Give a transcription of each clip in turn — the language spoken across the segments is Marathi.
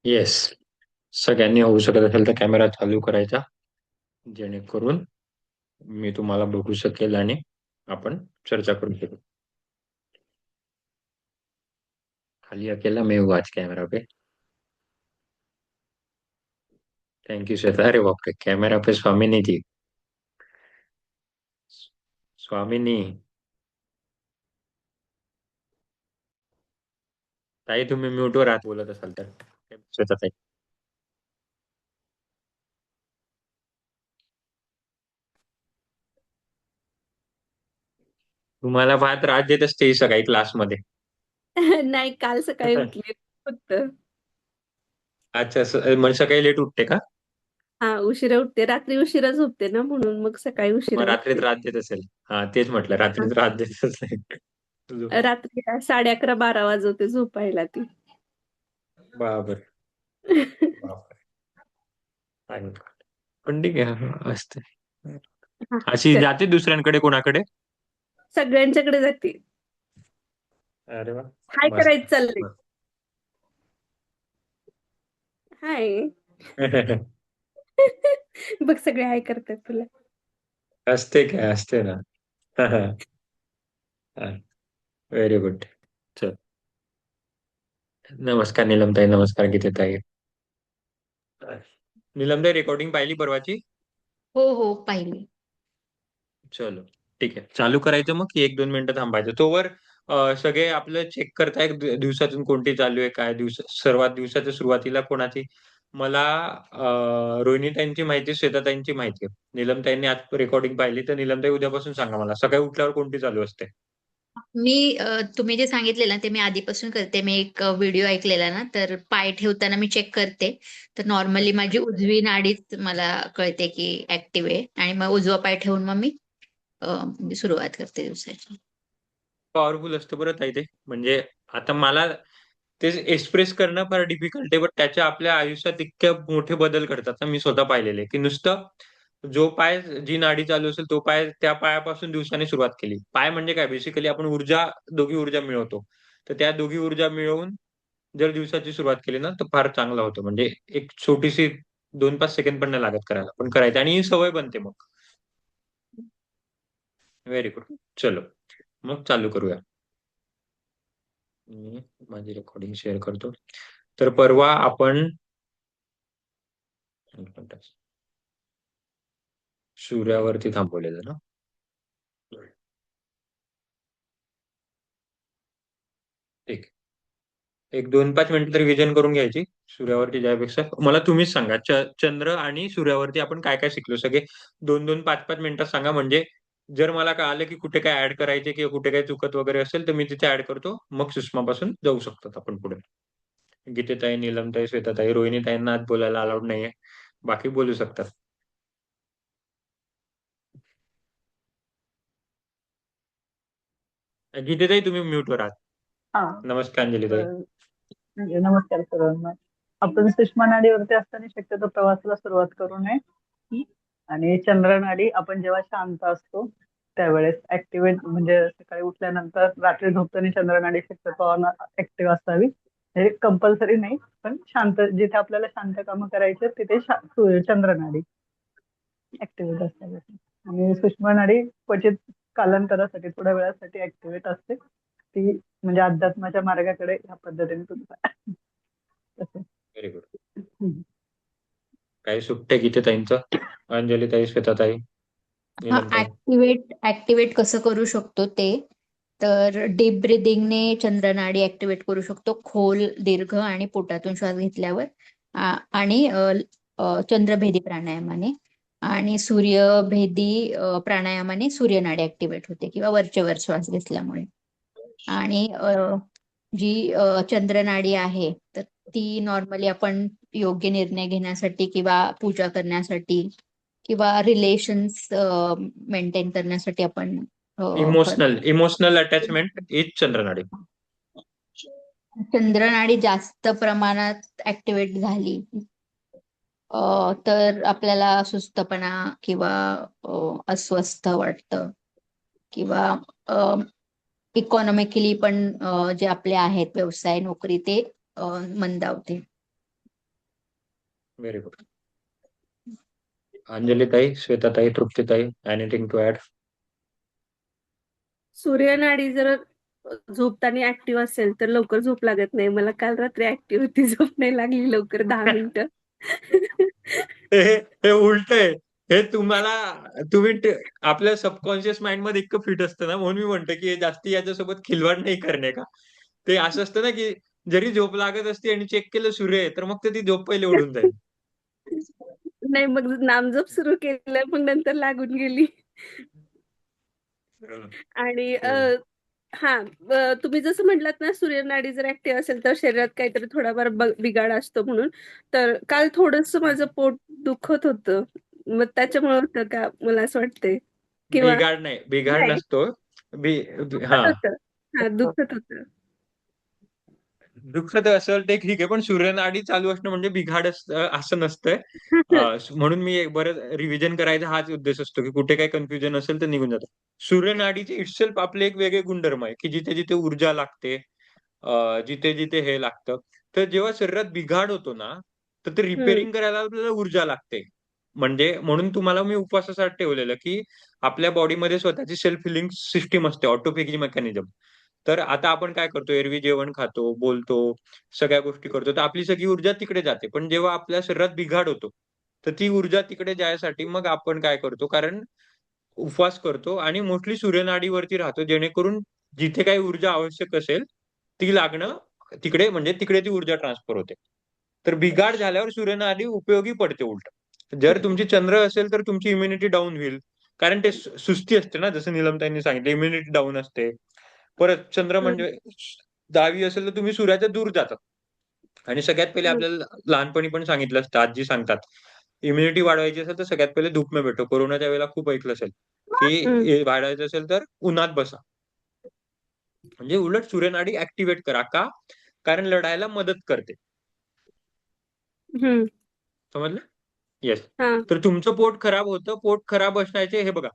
येस. सगळ्यांनी होऊ शकत असेल तर कॅमेरा चालू करायचा, जेणेकरून मी तुम्हाला बघू शकेल आणि आपण चर्चा करू शकू. खाली अकेला मैं हूँ आज camera pay. Thank you Shweta. अरे बाप रे, कॅमेरा पे स्वामिनी थी. स्वामिनी. ताई तुम्ही म्यूट वर आहात बोलत असाल तर. श्वेता ताई. तुम्हाला फार त्रास देत असते ही सकाळी क्लासमध्ये. नाही, काल सकाळी उठले फक्त. अच्छा, म्हणजे सकाळी लेट उठते का? हा, उशिरा उठते. रात्री उशिरा झोपते ना, म्हणून मग सकाळी मग उशिरा रात्री उठते. त्रास देत असेल. हा तेच म्हटलं, हा, रात्री त्रास देत असेल. रात्री 11:30-12 वाजवते झोपायला ती. बाबर. बापर. पण ठीक आहे, असते. हा, अशी चल. जाते दुसऱ्यांकडे कोणाकडे? सगळ्यांच्याकडे जाते. अरे वा. हाय मस्त. करायचं चाललंय. हाय. बघ, सगळे हाय करतात तुला. असते काय, असते ना. Very good. चल. नमस्कार नीलमताई, नमस्कार गीताताई. नीलमताई रेकॉर्डिंग पाहिली परवाची? हो हो, पाहिली. चलो. ठीक आहे, चालू करायचं मग की 1-2 मिनिटं थांबायचं तोवर. सगळे आपलं चेक करताय दिवसातून कोणती चालू आहे, काय दिवस सर्वात दिवसाच्या सुरुवातीला कोणाची. मला रोहिणीताईंची माहिती, श्वेताताईंची माहिती आहे. नीलमताईंनी आज रेकॉर्डिंग पाहिली, तर नीलमताई उद्यापासून सांगा मला सकाळी उठल्यावर कोणती चालू असते. मी तुम्ही जे सांगितले ना ते मी आधीपासून करते. मी एक व्हिडिओ ऐकलेला ना, तर पाय ठेवताना मी चेक करते. तर नॉर्मली माझी उजवी नाडीच मला कळते की ऍक्टिव्ह आहे, आणि मग उजवा पाय ठेवून मग मी सुरुवात करते दिवसाची. पॉवरफुल असतं बरं ताई ते. म्हणजे आता मला ते एक्सप्रेस करणं फार डिफिकल्ट आहे, बट त्याच्या आपल्या आयुष्यात इतके मोठे बदल करतात ना, मी स्वतः पाहिलेले की नुसतं जो पाय जी नाडी चालू असेल तो पाय, त्या पायापासून दिवसाने सुरुवात केली. पाय म्हणजे काय, बेसिकली आपण ऊर्जा, दोघी ऊर्जा मिळवतो. तर त्या दोघी ऊर्जा मिळवून जर दिवसाची सुरुवात केली ना, तर फार चांगलं होतं. म्हणजे एक छोटीशी 2-5 सेकंद पण नाही लागत करायला, पण करायचं आणि ही सवय बनते मग. Very good. चलो, मग चालू करूया. मी माझी रेकॉर्डिंग शेअर करतो. तर परवा आपण सूर्यावरती थांबवलेलं ना. ठीक. एक 2-5 मिनिटं तरी रिव्हिजन करून घ्यायची सूर्यावरती जायपेक्षा. मला तुम्हीच सांगा, चंद्र आणि सूर्यावरती आपण काय काय शिकलो सगळे. 2-2, 5-5 मिनिटात सांगा, म्हणजे जर मला कळालं की कुठे काय ऍड करायचे किंवा कुठे काय चुकत वगैरे असेल तर मी तिथे ऍड करतो. मग सुषमापासून जाऊ शकतात आपण पुढे. गीतेताई, नीलमताई, श्वेताताई, रोहिणीताईंना आज बोलायला अलाउड नाहीये, बाकी बोलू शकतात. गीतेताई तुम्ही म्यूटवर आहात. हा. नमस्कार अंजलीताई. म्हणजे नमस्कार सर्वांना. आपण सुषमा नाडीवरती असताना शक्यतो प्रवासाला सुरुवात करू नये. आणि चंद्रनाडी आपण जेव्हा शांत असतो त्यावेळेस ऍक्टिव्हेट, म्हणजे सकाळी उठल्यानंतर रात्री झोपताना चंद्रनाडी शक्यतो ऍक्टिव्ह असावी. हे कंपल्सरी नाही, पण शांत जिथे आपल्याला शांत कामं करायचे तिथे चंद्रनाडी ऍक्टिव्हेट असावी. आणि सुषमा नाडी क्वचित कालांतरासाठी, थोड्या वेळासाठी ऍक्टिव्हेट असते ती, म्हणजे अध्यात्माच्या मार्गाकडे ह्या पद्धतीने तुमचा तसं. Very good. हम्म. काही सुट्टे गीतेताईंचं, अंजलीताई, श्वेताताई, हा, नीलमताई. ऍक्टिवेट कसं करू शकतो ते, तर डीप ब्रिदिंगने चंद्रनाडी ऍक्टिवेट करू शकतो, खोल दीर्घ आणि पोटातून श्वास घेतल्यावर. आणि चंद्रभेदी प्राणायामाने आणि सूर्यभेदी प्राणायामाने सूर्यनाडी ऍक्टिवेट होते, किंवा वरचेवर श्वास घेतल्यामुळे. आणि जी चंद्रनाडी आहे तर ती नॉर्मली आपण योग्य निर्णय घेण्यासाठी किंवा पूजा करण्यासाठी किंवा रिलेशन्स मेंटेन करण्यासाठी आपण इमोशनल इमोशनल अटॅचमेंट इज चंद्रनाडी. चंद्रनाडी जास्त प्रमाणात ऍक्टिव्हेट झाली तर आपल्याला सुस्तपणा किंवा अस्वस्थ वाटतं किंवा इकॉनॉमिकली पण जे आपले आहेत व्यवसाय नोकरी ते मंदावते. Very good. अंजलीताई, श्वेताताई, तृप्तीताई, एनिथिंग टू ऍड? सूर्यनाडी जर झोपताना ऍक्टिव्ह असेल तर लवकर झोप लागत नाही. मला काल रात्री ऍक्टिव्ह होती, झोप नाही लागली लवकर 10 मिनिटं. हे हे उलट आहे. हे तुम्ही आपल्या सबकॉन्शियस माइंड मध्ये इतकं फिट असतं ना, म्हणून मी म्हणतो की हे जास्ती याच्यासोबत खिलवाड नाही करणे का. ते असं असतं ना की जरी झोप लागत असते आणि चेक केलं सूर्य आहे तर मग ती झोप पहिले उडून जाईल. नाही, मग नामजप सुरू केलं, मग नंतर लागून गेली. आणि तुम्ही जसं म्हटलात ना, सूर्यनाडी जर ऍक्टिव्ह असेल तर शरीरात काहीतरी थोडाफार बिघाड असतो म्हणून. तर काल थोडस माझं पोट दुखत होतं, मग त्याच्यामुळे होतं का मला असं वाटतंय. किंवा बिघाड नाही, नसतो. दुखत होतं. दुखत होतं. दुःखद असेल ते ठीक आहे, पण सूर्यनाडी चालू असणं म्हणजे बिघाड असं नसतंय. म्हणून मी बरं रिव्हिजन करायचा हाच उद्देश असतो की कुठे काही कन्फ्युजन असेल तर निघून जातं. सूर्यनाडीचे इटसेल्फ आपले एक वेगळे गुणधर्म आहे की जिथे जिथे ऊर्जा लागते, जिथे जिथे हे लागतं, तर जेव्हा शरीरात बिघाड होतो ना, तर ते रिपेअरिंग करायला आपल्याला ऊर्जा लागते. म्हणजे म्हणून तुम्हाला मी उपवासासाठी ठेवलेलं की आपल्या बॉडीमध्ये स्वतःची सेल्फ हिलिंग सिस्टीम असते, ऑटोफेगी मेकॅनिझम. तर आता आपण काय करतो, एरवी जेवण खातो, बोलतो, सगळ्या गोष्टी करतो, तर आपली सगळी ऊर्जा तिकडे जाते. पण जेव्हा आपल्या शरीरात बिघाड होतो, तर ती ऊर्जा तिकडे जायसाठी मग आपण काय करतो, कारण उपवास करतो आणि मोस्टली सूर्यनाडीवरती राहतो, जेणेकरून जिथे काही ऊर्जा आवश्यक असेल ती लागणं तिकडे, म्हणजे तिकडे ती ऊर्जा ट्रान्सफर होते. तर बिघाड झाल्यावर सूर्यनाडी उपयोगी पडते उलट. जर तुमची चंद्र असेल तर तुमची इम्युनिटी डाऊन होईल, कारण ते सुस्ती असते ना, जसं नीलमताईंनी सांगितलं, इम्युनिटी डाऊन असते. परत चंद्र म्हणजे 10वी असेल तर तुम्ही सूर्याच्या दूर जातात. आणि सगळ्यात पहिले आपल्याला लहानपणी पण सांगितलं असतं, आजी सांगतात, इम्युनिटी वाढवायची असेल तर सगळ्यात पहिले धूप में भेटो. कोरोनाच्या वेळेला खूप ऐकलं असेल की हे वाढवायचं असेल तर उन्हात बसा. म्हणजे उलट सूर्यनाडी ऍक्टिव्हेट करा. का? कारण लढायला मदत करते. समजलं? येस. तर तुमचं पोट खराब होतं. पोट खराब असण्याचे हे बघा,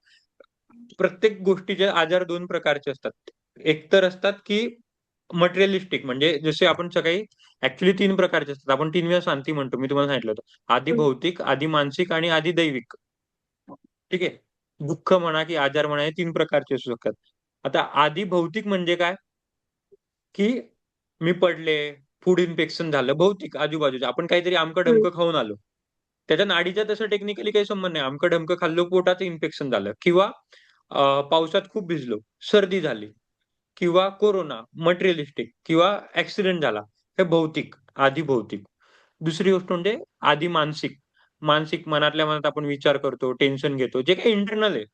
प्रत्येक गोष्टीचे आजार दोन प्रकारचे असतात. एक तर असतात की मटेरियलिस्टिक, म्हणजे जसे आपण सकाळी ऍक्च्युली 3 प्रकारचे असतात. आपण 3 वेळा शांती म्हणतो. मी तुम्हाला सांगितलं होतं. आधी भौतिक, आधी मानसिक आणि आधी दैविक. ठीक आहे. दुःख म्हणा की आजार म्हणा, हे 3 प्रकारचे असू शकतात. आता आधी भौतिक म्हणजे काय? की मी पडले, फूड इन्फेक्शन झालं, भौतिक आजूबाजूचं. आपण काहीतरी आमकं-ढमकं खाऊन आलो. त्याच्या नाडीचा तसं टेक्निकली काही संबंध नाही. आमकं-ढमकं खाल्लं, पोटाचं इन्फेक्शन झालं किंवा पावसात खूप भिजलो, सर्दी झाली किंवा कोरोना, मटेरियलिस्टिक किंवा ऍक्सिडेंट झाला. हे भौतिक, आधी भौतिक. दुसरी गोष्ट म्हणजे आधी मानसिक. मानसिक, मनातल्या मनात आपण विचार करतो, टेन्शन घेतो, जे काही इंटरनल आहे.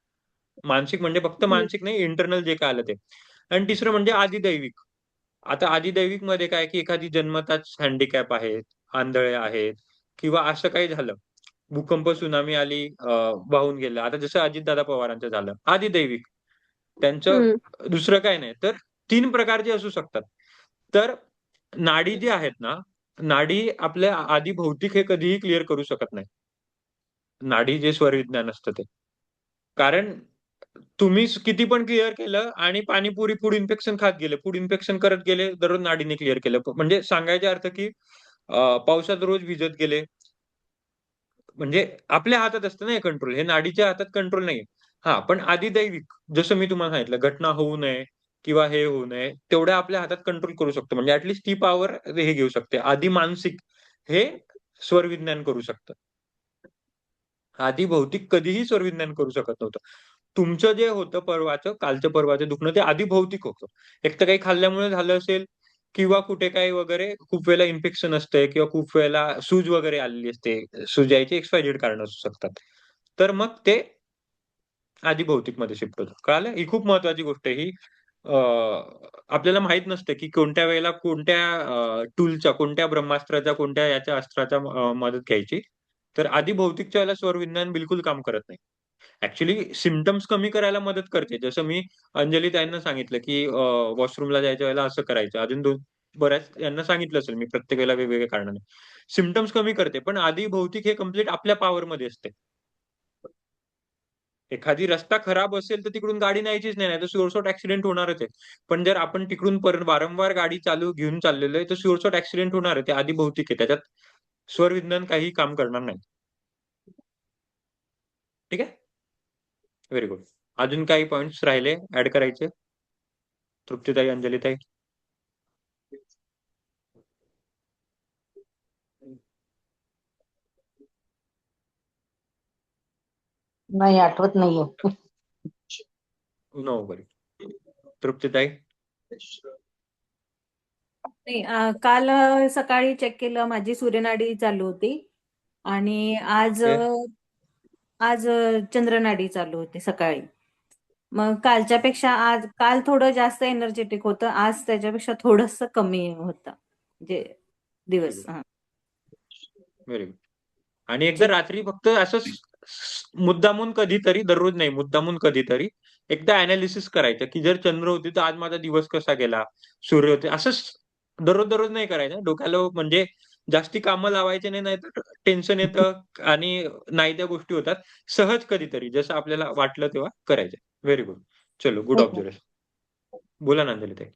मानसिक म्हणजे फक्त मानसिक नाही, इंटरनल जे काय आलं ते. आणि तिसरं म्हणजे आधी दैविक. आता आधी दैविक मध्ये काय की एखादी जन्मताच हँडिकॅप आहेत, आंधळे आहेत किंवा असं काही झालं, भूकंप, सुनामी आली, वाहून गेलं. आता जसं अजितदादा पवारांचं झालं, आधी दैविक. त्यांचं दुसरं काय नाही. तर 3 प्रकारचे असू शकतात. तर नाडी जी आहेत ना, नाडी आपल्या आधी भौतिक हे कधीही क्लिअर करू शकत नाही. नाडी जे स्वरविज्ञान असतं ते. कारण तुम्ही किती पण क्लिअर केलं आणि पाणीपुरी फूड इन्फेक्शन खात गेले, फूड इन्फेक्शन करत गेले, दररोज नाडीने क्लिअर केलं. म्हणजे सांगायचा अर्थ की पावसात रोज भिजत गेले. म्हणजे आपल्या हातात असतं ना हे कंट्रोल. हे नाडीच्या हातात कंट्रोल नाहीये. हां, पण आधी दैविक, जसं मी तुम्हाला सांगितलं, घटना होऊ नये किंवा हे होऊ नये, तेवढ्या आपल्या हातात कंट्रोल करू शकतो. म्हणजे ॲट ती पॉवर हे घेऊ शकते. आधी मानसिक, हे स्वरविज्ञान करू शकतं. आधी भौतिक कधीही स्वरविज्ञान करू शकत नव्हतं. तुमचं जे होतं कालचं परवाचं दुखणं, ते आधी भौतिक होतं. एक तर काही खाल्ल्यामुळे झालं असेल किंवा कुठे काही वगैरे, खूप वेळेला इन्फेक्शन असतंय किंवा खूप वेळेला सूज वगैरे आलेली असते. सूज यायची एक्स-वाय-झेड कारणं असू शकतात. तर मग ते आधी भौतिकमध्ये शिफ्ट होतं. कळालं? ही खूप महत्वाची गोष्ट आहे ही. अ, आपल्याला माहीत नसतं की कोणत्या वेळेला कोणत्या टूलच्या, कोणत्या ब्रह्मास्त्राच्या, कोणत्या याच्या अस्त्राच्या मदत घ्यायची. तर आधी भौतिकच्या वेळेला स्वरविज्ञान बिलकुल काम करत नाही. ऍक्च्युली सिम्पटम्स कमी करायला मदत करते. जसं मी अंजली ताईंना सांगितलं, की वॉशरूमला जायच्या वेळेला असं करायचं. अजून बऱ्याच यांना सांगितलं असेल मी प्रत्येक वेळेला वेगवेगळ्या कारणाने. सिम्पटम्स कमी करते. पण आधी भौतिक हे कंप्लीट आपल्या पॉवरमध्ये असते. एखादी रस्ता खराब असेल तर तिकडून गाडी न्यायचीच नाही, नाहीतर शुअरशॉट ऍक्सिडेंट होणारच आहे. पण जर आपण तिकडून वारंवार गाडी घेऊन चाललेलो आहे, तर शुअरशॉट ऍक्सिडेंट होणार आहे. ते आधी भौतिक आहे. त्याच्यात स्वरविज्ञान काही काम करणार नाही. ठीक आहे? Very good. अजून काही पॉइंट्स राहिले ऍड करायचे? तृप्तीताई, अंजलीताई? नाही, आठवत नाहीये. नो वरी. तृप्तीताई? नाही, काल सकाळी चेक केलं, माझी सूर्यनाडी चालू होती आणि आज ओके. आज चंद्रनाडी चालू होती सकाळी. मग काल थोडं जास्त एनर्जेटिक होतं, आज त्याच्यापेक्षा थोडस कमी होतं म्हणजे दिवस. Very good. आणि एकदा रात्री फक्त असं मुद्दामून कधीतरी, दररोज नाही, मुद्दामून कधीतरी एकदा अनालिसिस करायचं, की जर चंद्र होती तर आज माझा दिवस कसा गेला, सूर्य होते, असंच दररोज दररोज नाही करायचं. डोक्याला म्हणजे जास्ती कामं लावायचे नाही, नाहीतर टेन्शन येतं आणि नाही त्या गोष्टी होतात. सहज कधीतरी जसं आपल्याला वाटलं तेव्हा करायचं. Very good. चलो, गुड ऑब्झर्वेशन. बोला ना अंजली ताई.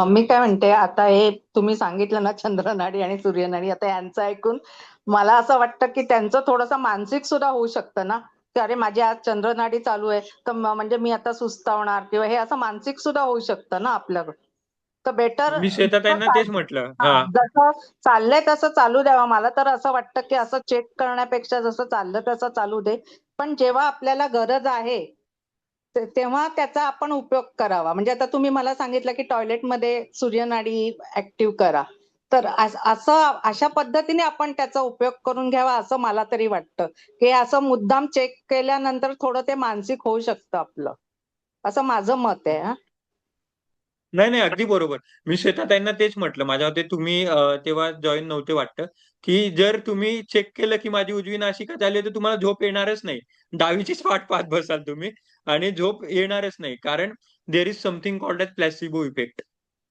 मी काय म्हणते, आता हे तुम्ही सांगितलं ना चंद्रनाडी आणि सूर्यनाडी, आता यांचं ऐकून मला असं वाटतं की त्यांचं थोडंसं मानसिक सुद्धा होऊ शकतं ना, की अरे माझी आज चंद्रनाडी चालू आहे तर म्हणजे मी आता सुस्तावणार, किंवा हे असं मानसिक सुद्धा होऊ शकतं ना आपल्याकडे. तर बेटर मी श्वेताताईंना तेच म्हटलं. हा. जसं चाललंय तसं चालू द्यावा. मला तर असं वाटतं की असं चेक करण्यापेक्षा जसं चाललं तसं चालू दे, पण जेव्हा आपल्याला गरज आहे तेव्हा त्याचा आपण उपयोग करावा. म्हणजे आता तुम्ही मला सांगितलं की टॉयलेटमध्ये सूर्यनाडी ऍक्टिव्ह करा, तर असं अशा पद्धतीने आपण त्याचा उपयोग करून घ्यावा असं मला तरी वाटतं, की असं मुद्दाम चेक केल्यानंतर थोडं ते मानसिक होऊ शकतं आपलं, असं माझं मत आहे. नाही नाही, अगदी बरोबर. मी श्वेताताईंना तेच म्हटलं. माझ्या मते तुम्ही तेव्हा जॉईन नव्हते वाटतं, की जर तुम्ही चेक केलं की माझी उजवी नासिका झाली आहे, तर तुम्हाला झोप येणारच नाही. डावीचीच वाट पाहत बसाल तुम्ही आणि झोप येणारच नाही. कारण there is something called as placebo effect.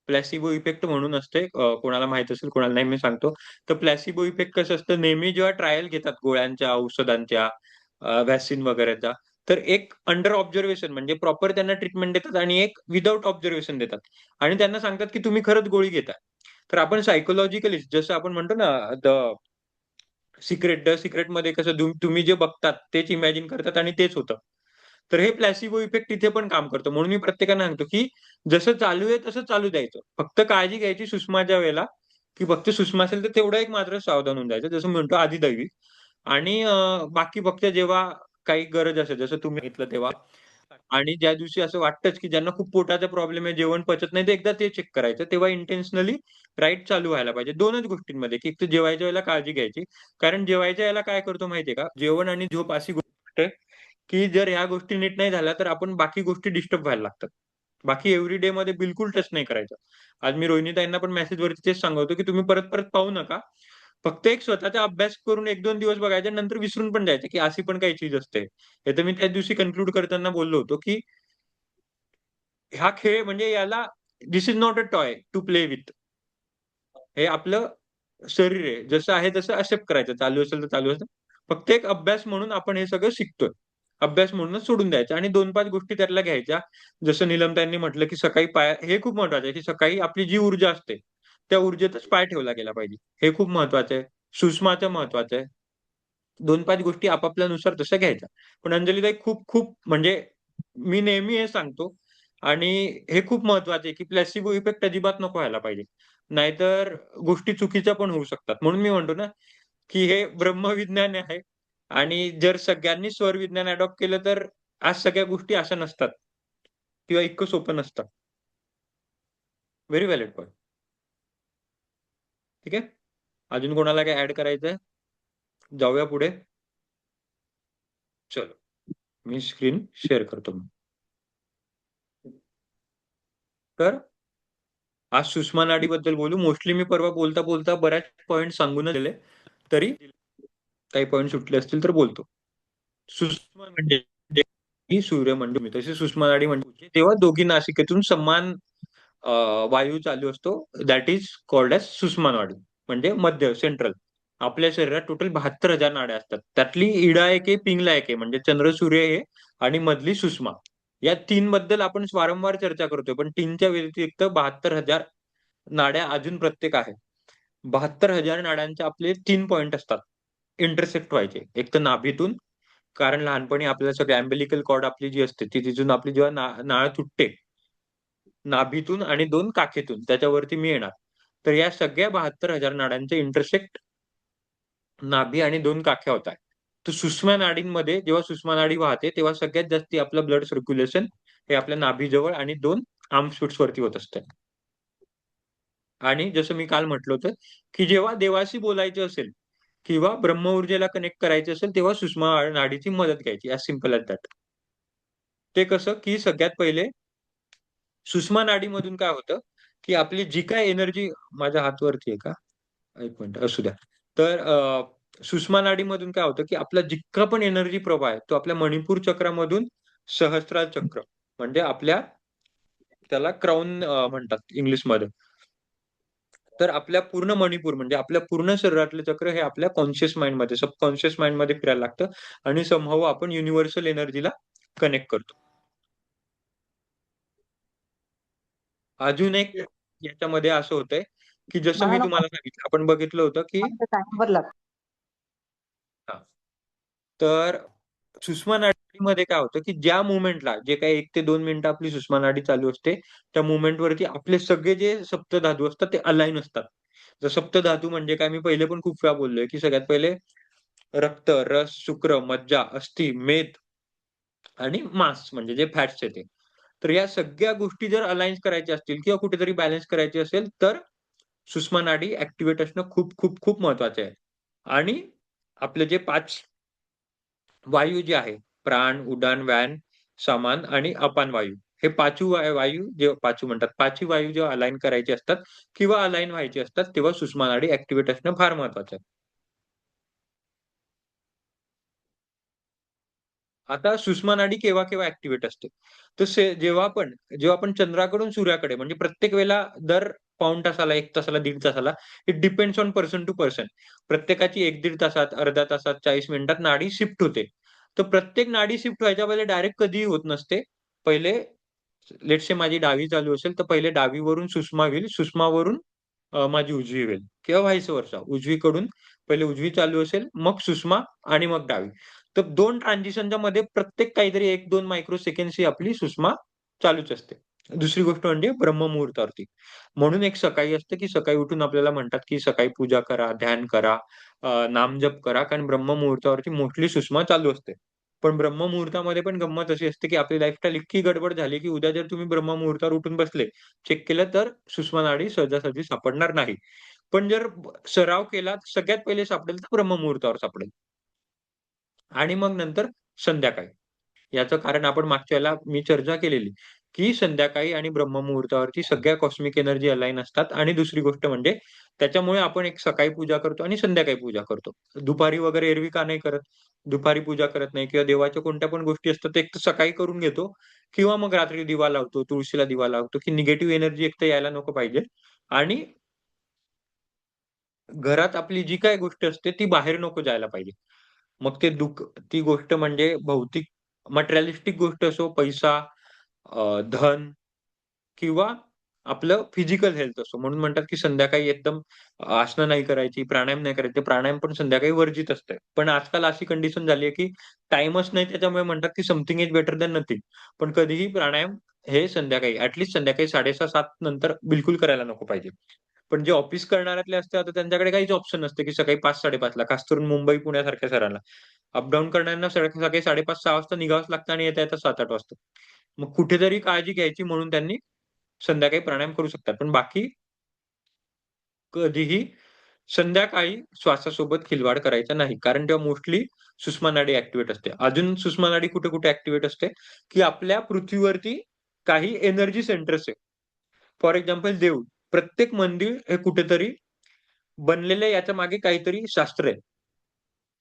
Placebo effect म्हणून असते. कोणाला माहित असेल, कोणाला नाही, मी सांगतो. तर प्लॅसिबो इफेक्ट कसं असतं, नेहमी जेव्हा ट्रायल घेतात गोळ्यांच्या, औषधांच्या, व्हॅक्सिन वगैरेचा, तर एक अंडर ऑब्झर्वेशन म्हणजे प्रॉपर त्यांना ट्रीटमेंट देतात आणि एक विदाऊट ऑब्झर्वेशन देतात. आणि त्यांना सांगतात की तुम्ही खरंच गोळी घेता. तर आपण सायकोलॉजिकली जसं आपण म्हणतो ना, द सिक्रेट मध्ये कसं तुम्ही जे बघतात तेच इमॅजिन करतात आणि तेच होतं. तर हे प्लॅसिबो इफेक्ट तिथे पण काम करतो. म्हणून मी प्रत्येकाला सांगतो की जसं चालू आहे तसं चालू द्यायचं. फक्त काळजी घ्यायची सुषमाच्या वेळेला, की फक्त सुषमा असेल तर तेवढं एक मात्र सावधान होऊन जायचं. जसं मी म्हणतो आधी आणि बाकी फक्त जेव्हा काही गरज असेल, जसं तुम्ही सांगितलं तेव्हा, आणि ज्या दिवशी असं वाटतंच की ज्यांना खूप पोटाचा प्रॉब्लेम आहे, जेवण पचत नाही, तर एकदा ते चेक करायचं. तेव्हा इंटेन्शनली राईट चालू व्हायला पाहिजे. 2च गोष्टींमध्ये, की एक तर जेवायच्या वेळेला काळजी घ्यायची. कारण जेवायच्या वेळेला काय करतो माहितीये का? जेवण आणि झोप अशी गोष्ट आहे, की जर ह्या गोष्टी नीट नाही झाल्या, तर आपण बाकी गोष्टी डिस्टर्ब व्हायला लागतात. बाकी एव्हरी डे मध्ये बिलकुल टच नाही करायचं. आज मी रोहिणीताईंना पण मेसेजवरती तेच सांगतो, की तुम्ही परत परत पाहू नका. फक्त एक स्वतःचा अभ्यास करून 1-2 दिवस बघायचे, नंतर विसरून पण जायचं, की अशी पण काही चीज असते. हे तर मी त्याच दिवशी कन्क्लूड करताना बोललो होतो, की हा खेळ म्हणजे याला this is not a toy to play with. हे आपलं शरीर आहे. जसं आहे तसं एक्सेप्ट करायचं. चालू असेल तर चालू असेल. फक्त एक अभ्यास म्हणून आपण हे सगळं शिकतोय. अभ्यास म्हणूनच सोडून द्यायचा आणि 2-5 गोष्टी त्यातल्या घ्यायच्या. जसं नीलमताईंनी म्हटलं, की सकाळी पाय, हे खूप महत्वाचं आहे, की सकाळी आपली जी ऊर्जा असते, त्या ऊर्जेतच पाय ठेवला गेला पाहिजे. हे खूप महत्वाचं आहे. सुषमाचं महत्वाचं आहे. 2-5 गोष्टी आपापल्यानुसार तशा घ्यायच्या. पण अंजलीताई, खूप खूप म्हणजे मी नेहमी हे सांगतो आणि हे खूप महत्वाचं आहे, की प्लेसिबो इफेक्ट अजिबात नको व्हायला पाहिजे. नाहीतर गोष्टी चुकीच्या पण होऊ शकतात. म्हणून मी म्हणतो ना, की हे ब्रह्मविज्ञान आहे आणि जर सगळ्यांनी स्वरविज्ञान अडॉप्ट केलं, तर आज सगळ्या गोष्टी अशा नसतात किंवा इतकं सोपं नसतं. Very valid point. ठीक आहे? अजून कोणाला काही ऍड करायचंय? जाऊया पुढे. चलो, मी स्क्रीन शेअर करतो मग. तर आज सुषमा नाडीबद्दल बोलू. मोस्टली मी परवा बोलता बोलता बऱ्याच पॉइंट सांगूनच दिले, तरी काही पॉइंट सुटले असतील तर बोलतो. सुषमा म्हणजे ही सूर्यमंडळ तशी सुषमा नाडी म्हणजे तेव्हा दोघी नासिकेतून समान वायू चालू असतो. दॅट इज कॉल्ड एज सुषमा नाडी म्हणजे मध्य सेंट्रल. आपल्या शरीरात टोटल 72,000 नाड्या असतात. त्यातली इडा एक आहे, पिंगला एक आहे, म्हणजे चंद्र सूर्य आहे आणि मधली सुषमा. या तीन बद्दल आपण वारंवार चर्चा करतोय, पण तीनच्या व्यतिरिक्त 72,000 नाड्या अजून प्रत्येक आहे. 72,000 नाड्यांचे आपले 3 पॉइंट असतात इंटरसेक्ट व्हायचे. एक तर नाभीतून, कारण लहानपणी आपल्याला सगळं अम्बिलिकल कॉर्ड आपली जी असते ती तिथून आपली जेव्हा नाळ तुटते नाभीतून, आणि 2 काखेतून, त्याच्यावरती मी येणार. तर या सगळ्या 72,000 नाड्यांचे इंटरसेक्ट नाभी आणि 2 काख्या होत आहे. तर सुषमा नाडींमध्ये जेव्हा सुषमा नाडी वाहते तेव्हा सगळ्यात जास्ती आपलं ब्लड सर्क्युलेशन हे आपल्या नाभीजवळ आणि 2 आर्म स्पिट्स वरती होत असते. आणि जसं मी काल म्हटलं होतं की जेव्हा देवाशी बोलायचं असेल किंवा ब्रह्म ऊर्जेला कनेक्ट करायचं असेल तेव्हा सुषमा नाडीची मदत घ्यायची. As simple as that. ते कसं की सगळ्यात पहिले सुषमा नाडीमधून काय होतं की आपली जी काय एनर्जी, माझ्या हातवरती आहे का, एक मिनिट असू द्या. तर सुषमा नाडीमधून काय होतं की आपला जितका पण एनर्जी प्रवाह आहे तो आपल्या मणिपूर चक्रामधून सहस्त्रार चक्र म्हणजे आपल्या त्याला क्राऊन म्हणतात इंग्लिशमध्ये. तर आपल्या पूर्ण मणिपूर म्हणजे आपल्या पूर्ण शरीरातले चक्र हे आपल्या कॉन्शियस माइंडमध्ये, सबकॉन्शियस माइंडमध्ये फिरायला लागतं आणि समहाऊ आपण युनिव्हर्सल एनर्जीला कनेक्ट करतो. अजून एक याच्यामध्ये असं होतंय की जसं मला मी नको तुम्हाला सांगितलं, आपण बघितलं होतं की टाइमवर लागतो. हा, तर सुषमा नाडीमध्ये काय होतं की ज्या मुवमेंटला जे काही 1 ते 2 मिनिटं आपली सुषमा नाडी चालू असते त्या मुवमेंटवरती आपले सगळे जे सप्तधातू असतात ते अलाईन असतात. तर सप्तधातू म्हणजे काय, मी पहिले पण खूप वेळा बोललोय की सगळ्यात पहिले रक्त, रस, शुक्र, मज्जा, अस्थि, मेद आणि मांस म्हणजे जे फॅट्स येते. तर या सगळ्या गोष्टी जर अलाइन करायच्या असतील किंवा कुठेतरी बॅलन्स करायची असेल तर सुषमा नाडी ऍक्टिव्हेट असणं खूप खूप खूप महत्वाचे आहे. आणि आपले जे 5 वायू जे आहे, प्राण, उडान, व्यान, सामान आणि अपान वायू, हे पाचू वायू जे पाचू म्हणतात, 5ही वायू जेव्हा अलाइन करायचे असतात किंवा अलाइन व्हायचे असतात तेव्हा सुषमा नाडी ऍक्टिव्हेट असणं फार महत्वाचं आहे. आता सुषमा नाडी केव्हा केव्हा ऍक्टिव्हेट असते, तर जेव्हा आपण चंद्राकडून सूर्याकडे म्हणजे प्रत्येक वेळेला दर पाऊण तासाला, 1 तासाला, 1.5 तासाला, it depends on person to person. प्रत्येकाची 1-1.5 तासात, अर्ध्या तासात, 40 मिनिटात नाडी शिफ्ट होते. तर प्रत्येक नाडी शिफ्ट व्हायच्या पहिले डायरेक्ट कधीही होत नसते. पहिले लेट्स से माझी डावी चालू असेल तर पहिले डावीवरून सुषमा होईल, सुषमावरून माझी उजवी होईल किंवा व्हाईस वर्सा. उजवीकडून पहिले उजवी चालू असेल, मग सुषमा आणि मग डावी. तर 2 ट्रान्झिशनच्या मध्ये प्रत्येक काहीतरी 1-2 मायक्रो सेकंड्स ही आपली सुषमा चालूच असते. दुसरी गोष्ट म्हणजे ब्रह्ममुहूर्तावरती. म्हणून एक सकाळी असतं, की सकाळी उठून आपल्याला म्हणतात, की सकाळी पूजा करा, ध्यान करा, नामजप करा, कारण ब्रह्ममुहूर्तावरती मोस्टली सुषमा चालू असते. पण ब्रह्ममुहूर्तामध्ये पण गंमत अशी असते, की आपली लाईफस्टाईल इतकी गडबड झाली, की उद्या जर तुम्ही ब्रह्ममुहूर्तावर उठून बसले, चेक केलं तर सुषमा नाडी सहजासहजी सापडणार नाही. पण जर सराव केला, सगळ्यात पहिले सापडेल तर ब्रह्ममुहूर्तावर सापडेल. आणि मग नंतर संध्याकाळी. याचं कारण आपण मागच्या वेळेला मी चर्चा केलेली, की संध्याकाळी आणि ब्रह्ममुहूर्तावरती सगळ्या कॉस्मिक एनर्जी अलाईन असतात आणि दुसरी गोष्ट म्हणजे त्याच्यामुळे आपण एक सकाळी पूजा करतो आणि संध्याकाळी पूजा करतो. दुपारी वगैरे एरवी का नाही करत? दुपारी पूजा करत नाही किंवा देवाच्या कोणत्या पण गोष्टी असतात, एक तर सकाळी करून घेतो किंवा मग रात्री दिवा लावतो, तुळशीला दिवा लावतो, की निगेटिव्ह एनर्जी एक तर यायला नको पाहिजे आणि घरात आपली जी काही गोष्ट असते ती बाहेर नको जायला पाहिजे. मग ते ती गोष्ट म्हणजे भौतिक मटेरियलिस्टिक गोष्ट असो, पैसा, धन किंवा आपलं फिजिकल हेल्थ असो. म्हणून म्हणतात, की संध्याकाळी एकदम आसनं नाही करायची, प्राणायाम नाही करायचे. प्राणायाम पण संध्याकाळी वर्जित असते. पण आजकाल अशी कंडिशन झाली आहे, की टाईमच नाही त्याच्यामुळे म्हणतात, की something is better than nothing. पण कधीही प्राणायाम हे संध्याकाळी संध्याकाळी 6:30-7 नंतर बिलकुल करायला नको पाहिजे. पण जे ऑफिस करणाऱ्यातले असते आता त्यांच्याकडे काहीच ऑप्शन नसते, की सकाळी 5-5:30 ला, खास करून मुंबई, पुण्यासारख्या शहराला. अपडाऊन करणाऱ्यांना सकाळी 5:30-6 वाजता निघावंच लागतं आणि येता-येता 7-8 वाजता. मग कुठेतरी काळजी घ्यायची म्हणून त्यांनी संध्याकाळी प्राणायाम करू शकतात. पण बाकी कधीही संध्याकाळी श्वासासोबत खिलवाड करायचा नाही. कारण तेव्हा मोस्टली सुषमा नाडी ॲक्टिव्हेट असते. अजून सुषमा नाडी कुठे-कुठे ॲक्टिव्हेट असते, की आपल्या पृथ्वीवरती काही एनर्जी सेंटर्स आहे. फॉर एक्झाम्पल देऊळ. प्रत्येक मंदिर हे कुठेतरी बनलेलं आहे, याच्या मागे काहीतरी शास्त्र आहे.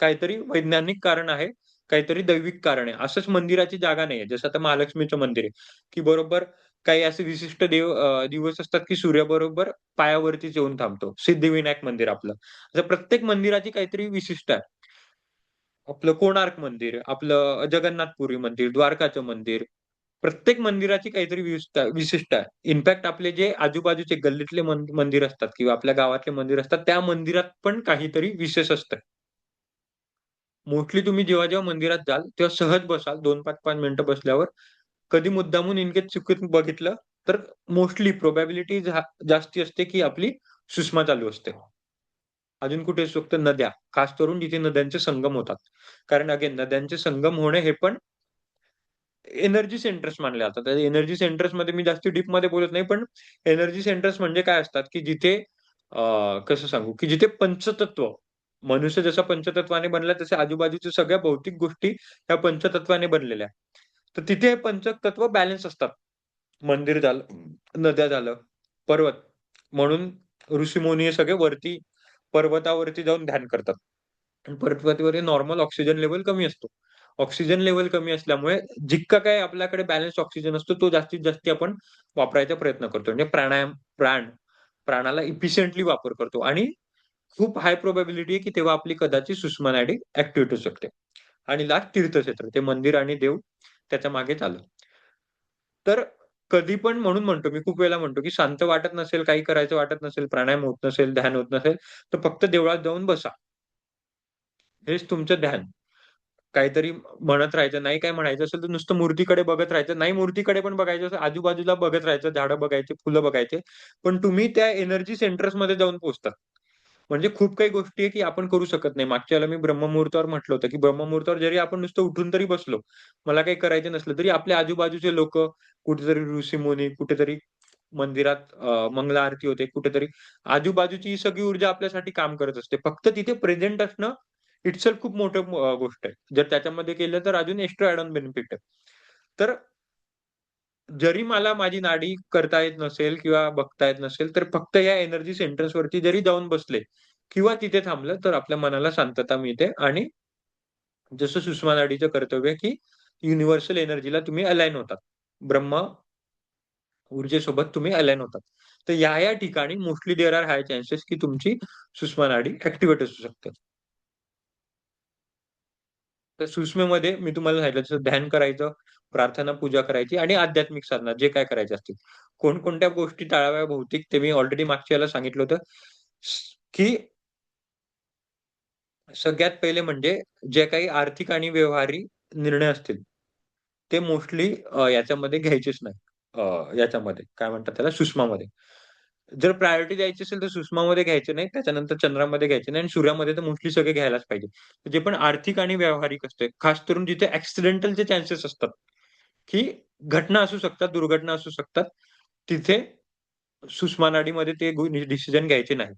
काहीतरी वैज्ञानिक कारण आहे. काहीतरी दैविक कारण आहे. असंच मंदिराची जागा नाहीये. जसं आता महालक्ष्मीचं मंदिर आहे, की बरोबर काही असे विशिष्ट दिवस असतात, की सूर्य बरोबर पायावरतीच येऊन थांबतो. सिद्धिविनायक मंदिर आपलं. तर प्रत्येक मंदिराची काहीतरी विशिष्ट आहे. आपलं कोणार्क मंदिर, आपलं जगन्नाथपुरी मंदिर, द्वारकाचं मंदिर. प्रत्येक मंदिराची काहीतरी विशिष्ट आहे. इनफॅक्ट आपले जे आजूबाजूचे गल्लीतले मंदिर असतात किंवा आपल्या गावातले मंदिर असतात, त्या मंदिरात पण काहीतरी विशेष असतं. मोस्टली तुम्ही जेव्हा मंदिरात जाल, तेव्हा सहज बसाल 2-5 मिनिटं बसल्यावर. कधी मुद्दामून इन केस चुकीत बघितलं, तर मोस्टली प्रोबॅबिलिटी जास्ती असते, की आपली सुषमा चालू असते. अजून कुठे असू शकतं? नद्या. खास करून जिथे नद्यांचे संगम होतात. कारण अगेन नद्यांचे संगम होणे हे पण एनर्जी सेंटर्स मानले जातात. तर एनर्जी सेंटर्समध्ये मी जास्त डीपमध्ये बोलत नाही, पण एनर्जी सेंटर्स म्हणजे काय असतात, की जिथे कसं सांगू, की जिथे पंचतत्व, मनुष्य जसा पंचतत्वाने बनला, तसे आजूबाजूच्या सगळ्या भौतिक गोष्टी ह्या पंचतत्वाने बनलेल्या आहेत. तर तिथे हे पंचतत्व बॅलन्स असतात. मंदिर झालं, नद्या झालं, पर्वत. म्हणून ऋषीमुनी हे सगळे वरती पर्वतावरती जाऊन ध्यान करतात. आणि पर्वतावरती नॉर्मल ऑक्सिजन लेव्हल कमी असतो. ऑक्सिजन लेव्हल कमी असल्यामुळे जितका काही आपल्याकडे बॅलन्स ऑक्सिजन असतो, तो जास्तीत जास्त आपण वापरायचा प्रयत्न करतो. म्हणजे प्राणाला इफिशियंटली वापर करतो आणि खूप हाय प्रोबॅबिलिटी आहे, की तेव्हा आपली कदाचित सुषमा नाडी ॲक्टिव्हेट होऊ शकते. आणि लास्ट तीर्थक्षेत्र, ते मंदिर आणि देव त्याच्या मागेच आलं. तर कधी पण म्हणून म्हणतो मी खूप वेळेला म्हणतो, की शांत वाटत नसेल, काही करायचं वाटत नसेल, प्राणायाम होत नसेल, ध्यान होत नसेल, तर फक्त देवळात जाऊन बसा. हेच तुमचं ध्यान. काहीतरी म्हणत राहायचं, नाही काय म्हणायचं असेल तर नुसतं मूर्तीकडे बघत राहायचं. नाही मूर्तीकडे पण बघायचं असेल, आजूबाजूला बघत राहायचं, झाडं बघायची, फुलं बघायचे. पण तुम्ही त्या एनर्जी सेंटर्समध्ये जाऊन पोहोचता. म्हणजे खूप काही गोष्टी आहे, की आपण करू शकत नाही. मागच्या वेळेला मी ब्रह्ममुहूर्तावर म्हटलं होतं, की ब्रह्ममुहूर्तावर जरी आपण नुसतं उठून तरी बसलो, मला काही करायचं नसलं, तरी आपल्या आजूबाजूचे लोकं, कुठेतरी ऋषीमुनी, कुठेतरी मंदिरात मंगला आरती होते, कुठेतरी आजूबाजूची ही सगळी ऊर्जा आपल्यासाठी काम करत असते. फक्त तिथे प्रेझेंट असणं इटसेल्फ खूप मोठं गोष्ट आहे. जर त्याच्यामध्ये केलं तर अजून एक्स्ट्रा ॲड ऑन बेनिफिट आहे. तर जरी मला माझी नाडी करता येत नसेल किंवा बघता येत नसेल, तर फक्त या एनर्जी सेंटर्सवरती जरी जाऊन बसले किंवा तिथे थांबलं, तर आपल्या मनाला शांतता मिळते आणि जसं सुषमा नाडीचं कर्तव्य आहे, की युनिव्हर्सल एनर्जीला तुम्ही अलाईन होतात. ब्रह्म ऊर्जेसोबत तुम्ही अलाईन होतात. तर या ठिकाणी mostly there are high chances, की तुमची सुषमा नाडी ॲक्टिव्हेट असू शकते. तर सुषमेमध्ये मी तुम्हाला सांगितलं जसं ध्यान करायचं, प्रार्थना, पूजा करायची आणि आध्यात्मिक साधना जे काय करायचे असतील. कोणकोणत्या गोष्टी टाळाव्या भौतिक ते मी ऑलरेडी मागच्या वेळेला सांगितलं होतं, की सगळ्यात पहिले म्हणजे जे काही आर्थिक आणि व्यवहारी निर्णय असतील, ते मोस्टली याच्यामध्ये घ्यायचेच नाही. याच्यामध्ये काय म्हणतात त्याला सुषमामध्ये. जर प्रायोरिटी द्यायची असेल तर सुषमामध्ये घ्यायचे नाही. त्याच्यानंतर चंद्रामध्ये घ्यायचे नाही आणि सूर्यामध्ये तर मोस्टली सगळे घ्यायलाच पाहिजे. जे पण आर्थिक आणि व्यावहारिक असते, खास करून जिथे ॲक्सिडेंटलचे चान्सेस असतात, की घटना असू शकतात, दुर्घटना असू शकतात. तिथे सुषमा नाडीमध्ये ते डिसिजन घ्यायचे नाही.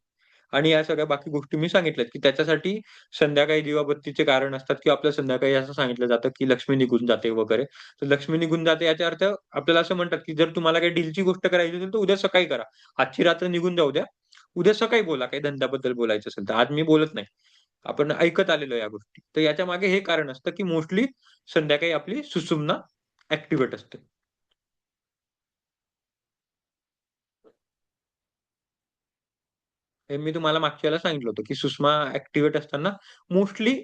आणि या सगळ्या बाकी गोष्टी मी सांगितल्यात, की त्याच्यासाठी संध्याकाळी दिवाबत्तीचे कारण असतात किंवा आपल्याला संध्याकाळी असं सांगितलं जातं, की लक्ष्मी निघून जाते वगैरे. तर लक्ष्मी निघून जाते याचा अर्थ आपल्याला असं म्हणतात, की जर तुम्हाला काही डीलची गोष्ट करायची असेल, तर उद्या सकाळी करा. आजची रात्र निघून जाऊ द्या. उद्या सकाळी बोला काही धंद्याबद्दल बोलायचं असेल तर. आज मी बोलत नाही. आपण ऐकत आलेलो या गोष्टी. तर याच्या मागे हे कारण असतं, की मोस्टली संध्याकाळी आपली सुषुम्ना ॲक्टिव्हेट असते. हे मी तुम्हाला मागच्या वेळेला सांगितलं होतं, की सुषमा ॲक्टिव्हेट असताना मोस्टली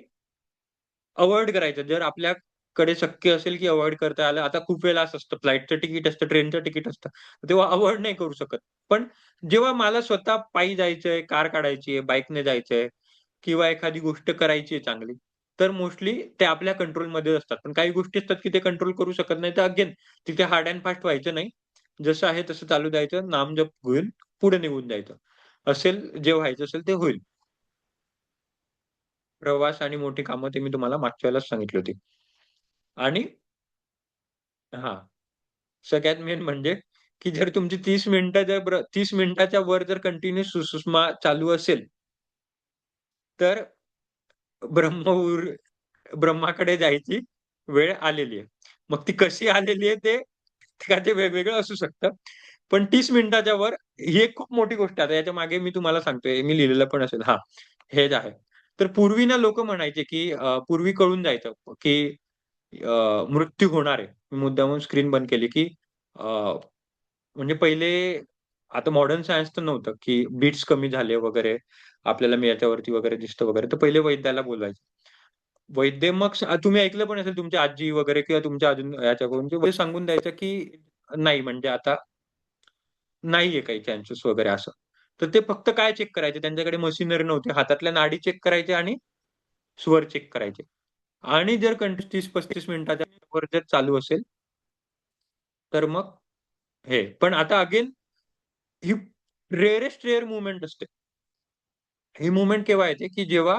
अव्हॉइड करायचं. जर आपल्याकडे शक्य असेल, की अव्हॉइड करता आलं. आता खूप वेळेला असं असतं फ्लाइटचं तिकीट असतं, ट्रेनचं तिकीट असतं. तेव्हा अव्हॉइड नाही करू शकत. पण जेव्हा मला स्वतः पायी जायचंय, कार काढायची आहे, बाईकने जायचंय किंवा एखादी गोष्ट करायची आहे चांगली, तर मोस्टली ते आपल्या कंट्रोलमध्ये असतात. पण काही गोष्टी असतात, की ते कंट्रोल करू शकत नाही. तर अगेन तिथे हार्ड अँड फास्ट व्हायचं नाही. जसं आहे तसं चालू द्यायचं. नामजप होईल, पुढे निघून जायचं. असेल जे व्हायचं असेल ते होईल. प्रवास आणि मोठी कामं ते मी तुम्हाला मागच्या वेळेलाच सांगितली होती. आणि हां, सगळ्यात मेन म्हणजे, की जर तुमची 30 मिनिटं जर 30 मिनिटाच्या वर जर कंटिन्यू सुषुम्ना चालू असेल, तर ब्रह्मउर ब्रह्माकडे जायची वेळ आलेली आहे. मग ती कशी आलेली आहे ते प्रत्येकाचे वेगवेगळं असू शकतं. पण 30 मिनिटाच्या वर ही एक खूप मोठी गोष्ट आहे. आता याच्या मागे मी तुम्हाला सांगतोय, मी लिहिलेलं पण असेल. हेच आहे. तर पूर्वी ना लोक म्हणायचे की पूर्वी कळून जायचं की मृत्यू होणार आहे. मी मुद्दामून स्क्रीन बंद केली की म्हणजे पहिले आता मॉडर्न सायन्स तर नव्हतं, की बीट्स कमी झाले वगैरे, आपल्याला मी याच्यावरती वगैरे दिसतं वगैरे, तर पहिले वैद्याला बोलवायचे. वैद्य मग तुम्ही ऐकलं पण असेल तुमची आजी वगैरे किंवा तुमच्या अजून याच्याकडून ते वैद्य सांगून द्यायचं, की नाही म्हणजे आता नाहीये काही चान्सेस वगैरे असं. तर ते फक्त काय चेक करायचे त्यांच्याकडे मशिनरी नव्हती. हातातल्या नाडी चेक करायचे आणि स्वर चेक करायचे. आणि जर कंटिन्यूअस 30-35 मिनिटाच्या वर जर चालू असेल, तर मग हे. पण आता अगेन ही रेअरेस्ट रेअर मूव्हमेंट असते. ही मूव्हमेंट केव्हा येते, की जेव्हा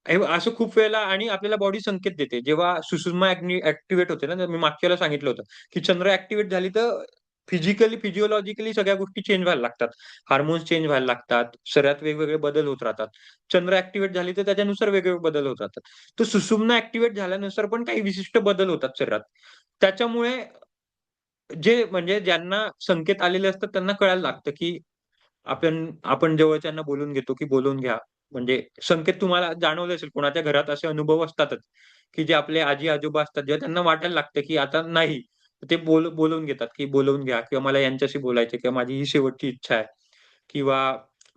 हे असं खूप वेळेला आणि आपल्याला बॉडी संकेत देते. जेव्हा सुषुम्ना ॲक्टिव्हेट होते ना, तर मी मागच्या वेळेला सांगितलं होतं, की चंद्र ॲक्टिव्हेट झाली तर फिजिकली, फिजिओलॉजिकली सगळ्या गोष्टी चेंज व्हायला लागतात. हार्मोन्स चेंज व्हायला लागतात. शरीरात वेगवेगळे बदल होत राहतात. चंद्र ॲक्टिव्हेट झाली तर त्याच्यानुसार वेगवेगळे बदल होत राहतात. तर सुषुम्ना ॲक्टिव्हेट झाल्यानुसार पण काही विशिष्ट बदल होतात शरीरात. त्याच्यामुळे जे म्हणजे ज्यांना संकेत आलेले असतात त्यांना कळायला लागतं, की आपण आपण जवळच्यांना बोलून घेतो, की बोलवून घ्या. म्हणजे संकेत तुम्हाला जाणवले असेल कोणाच्या घरात असे अनुभव असतातच, की जे आपले आजी-आजोबा असतात, जेव्हा त्यांना वाटायला लागतं, की आता नाही, तर ते बोलावून घेतात, की बोलावून घ्या किंवा मला यांच्याशी बोलायचं किंवा माझी ही शेवटची इच्छा आहे किंवा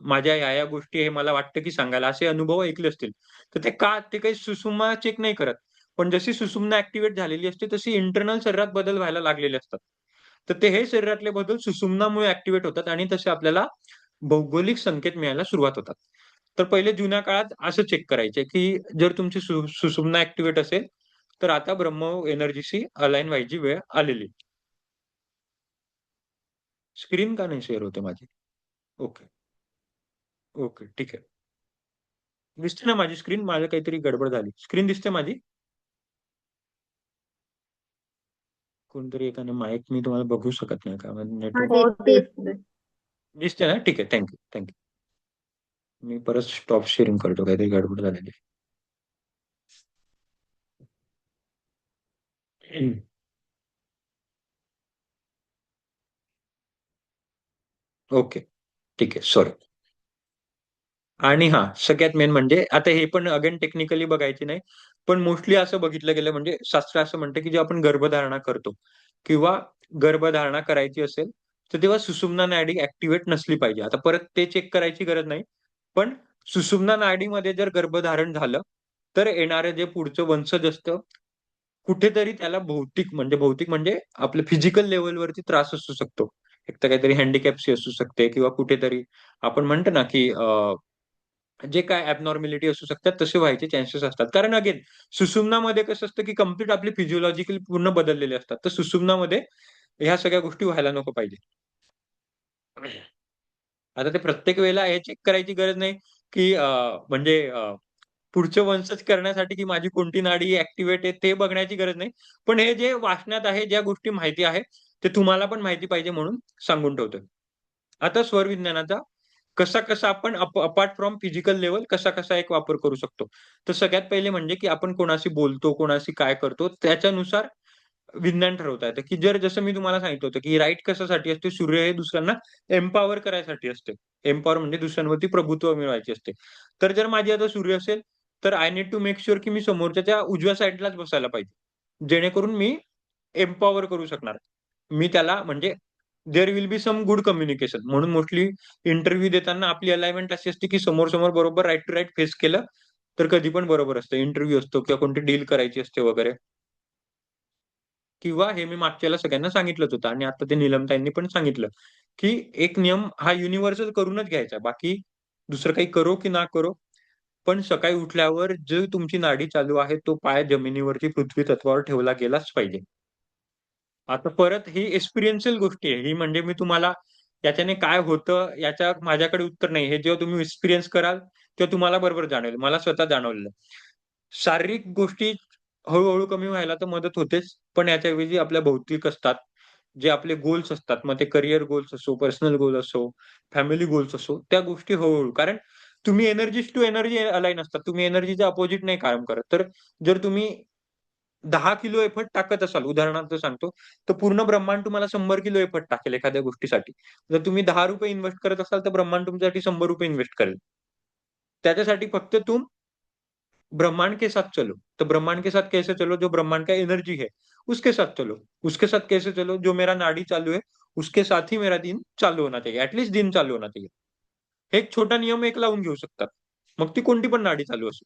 माझ्या ह्या-ह्या गोष्टी हे मला वाटतं, की सांगायला असे अनुभव ऐकले असतील. तर ते काही सुषुम्ना चेक नाही करत. पण जशी सुषुम्ना ॲक्टिव्हेट झालेली असते, तशी इंटरनल शरीरात बदल व्हायला लागलेले असतात. तर ते हे शरीरातले बदल सुषुम्नामुळे ॲक्टिव्हेट होतात आणि तसे आपल्याला भौगोलिक संकेत मिळायला सुरुवात होतात. तर पहिले जुन्या काळात असं चेक करायचे, की जर तुमची सुषुम्ना ॲक्टिव्हेट असेल, तर आता ब्रह्म एनर्जीशी अलाईन व्हायची वेळ आलेली. स्क्रीन का नाही शेअर होते माझी? Okay, okay. ठीक आहे. दिसते ना माझी स्क्रीन? माझं काहीतरी गडबड झाली. स्क्रीन दिसते माझी? कोणतरी एकाने माईक मी तुम्हाला बघू शकत नाही का? हा नेटवर्क हो, दिसते. दिसते. दिसते ना? ठीक आहे. थँक यू, मी परत स्टॉप शेअरिंग करतो. काहीतरी गडबड झालेली आहे. ओके. ठीक आहे. सॉरी. आणि हां, सगळ्यात मेन म्हणजे आता हे पण अगेन टेक्निकली बघायची नाही. पण मोस्टली असं बघितलं गेलं म्हणजे शास्त्र असं म्हणतं, की जेव्हा आपण गर्भधारणा करतो किंवा गर्भधारणा करायची असेल, तर तेव्हा सुषुम्ना नाडी ॲक्टिव्हेट नसली पाहिजे. आता परत ते चेक करायची गरज नाही. पण सुषुम्ना नाडीमध्ये जर गर्भधारण झालं, तर येणारं जे पुढचं वंशज असतं, कुठेतरी त्याला भौतिक म्हणजे आपल्या फिजिकल लेव्हलवरती त्रास असू शकतो. एक तर काहीतरी हँडिकॅप्सी असू शकते किंवा कुठेतरी आपण म्हणतो ना, की जे काय ॲबनॉर्मॅलिटी असू शकतात, तसे व्हायचे चान्सेस असतात. कारण अगेन सुषुम्नामध्ये कसं असतं, की कंप्लीट आपली फिजिओलॉजिकली पूर्ण बदललेले असतात. तर सुषुम्नामध्ये ह्या सगळ्या गोष्टी व्हायला नको पाहिजे. आता ते प्रत्येक वेळेला हे चेक करायची गरज नाही, की म्हणजे पुढचं वंशज करण्यासाठी, की माझी कोणती नाडी ॲक्टिव्हेट आहे ते बघण्याची गरज नाही. पण हे जे वाचण्यात आहे, ज्या गोष्टी माहिती आहे, ते तुम्हाला पण माहिती पाहिजे म्हणून सांगून ठेवतोय. आता स्वरविज्ञानाचा कसा-कसा आपण अपार्ट फ्रॉम फिजिकल लेव्हल कसा-कसा एक वापर करू शकतो. तर सगळ्यात पहिले म्हणजे, की आपण कोणाशी बोलतो, कोणाशी काय करतो, त्याच्यानुसार विज्ञान ठरवता येतं, की जसं मी तुम्हाला सांगितलं होतं, की राईट कशासाठी असते? सूर्य हे दुसऱ्यांना एम्पॉवर करायसाठी असते. एम्पॉवर म्हणजे दुसऱ्यांवरती प्रभुत्व मिळवायचे असते. तर जर माझी आता सूर्य असेल, तर I need to make sure की मी समोरच्याच्या उजव्या साइडलाच बसायला पाहिजे. जेणेकरून मी एम्पॉवर करू शकणार. मी त्याला म्हणजे there will be some good communication म्हणून मोस्टली इंटरव्ह्यू देताना आपली अलाइनमेंट अशी असते, की समोर-समोर बरोबर राइट टू राइट फेस केलं, तर कधी पण बरोबर असतं. इंटरव्ह्यू असतो किंवा कोणती डील करायची असते वगैरे. किंवा हे मी मागच्या वेळेला सगळ्यांना सांगितलंच होतं आणि आता ते नीलमताईंनी पण सांगितलं, की एक नियम हा युनिव्हर्सल करूनच घ्यायचा. बाकी दुसरं काही करो की ना करो, पण सकाळी उठल्यावर जी तुमची नाडी चालू आहे, तो पाय जमिनीवरती पृथ्वी तत्वावर ठेवला गेलाच पाहिजे. आता परत ही एक्सपिरियन्शियल गोष्टी आहे. ही म्हणजे मी तुम्हाला याच्याने काय होतं, याच्या माझ्याकडे उत्तर नाही. हे जेव्हा तुम्ही एक्सपिरियन्स कराल, तेव्हा तुम्हाला बरोबर जाणवेल. मला स्वतः जाणवलेलं. शारीरिक गोष्टी हळू कमी व्हायला तर मदत होतेच. पण याच्याऐवजी आपल्या भौतिक असतात. जे आपले गोल्स असतात. मग ते करियर गोल्स असो, पर्सनल गोल असो, फॅमिली गोल्स असो, त्या गोष्टी हळू कारण तुम्ही एनर्जीस टू एनर्जी अलाईन असतात. तुम्ही एनर्जीच्या अपोझिट नाही काम करत. तर जर तुम्ही 10 किलो एफर्ट टाकत असाल, उदाहरणार्थ सांगतो, तर पूर्ण ब्रह्मांड तुम्हाला 100 किलो एफर्ट टाकेल एखाद्या गोष्टीसाठी. जर तुम्ही ₹10 इन्व्हेस्ट करत असाल, तर ब्रह्मांड तुमच्यासाठी ₹100 इन्व्हेस्ट करेल. त्याच्यासाठी फक्त तुम ब्रह्मांड के साथ चलो। तो ब्रह्मांड के साथ कैसे चलो? जो ब्रह्मांड का एनर्जी है, उसके साथ चलो। उसके साथ कैसे चलो? जो मेरा नाडी चालू है, उसके साथ ही मेरा दिन चालू होना चाहिए. ऍटलीस्ट दिन चालू होना चाहिए. हे एक छोटा नियम एक लावून घेऊ शकतात. मग ती कोणती पण नाडी चालू असो.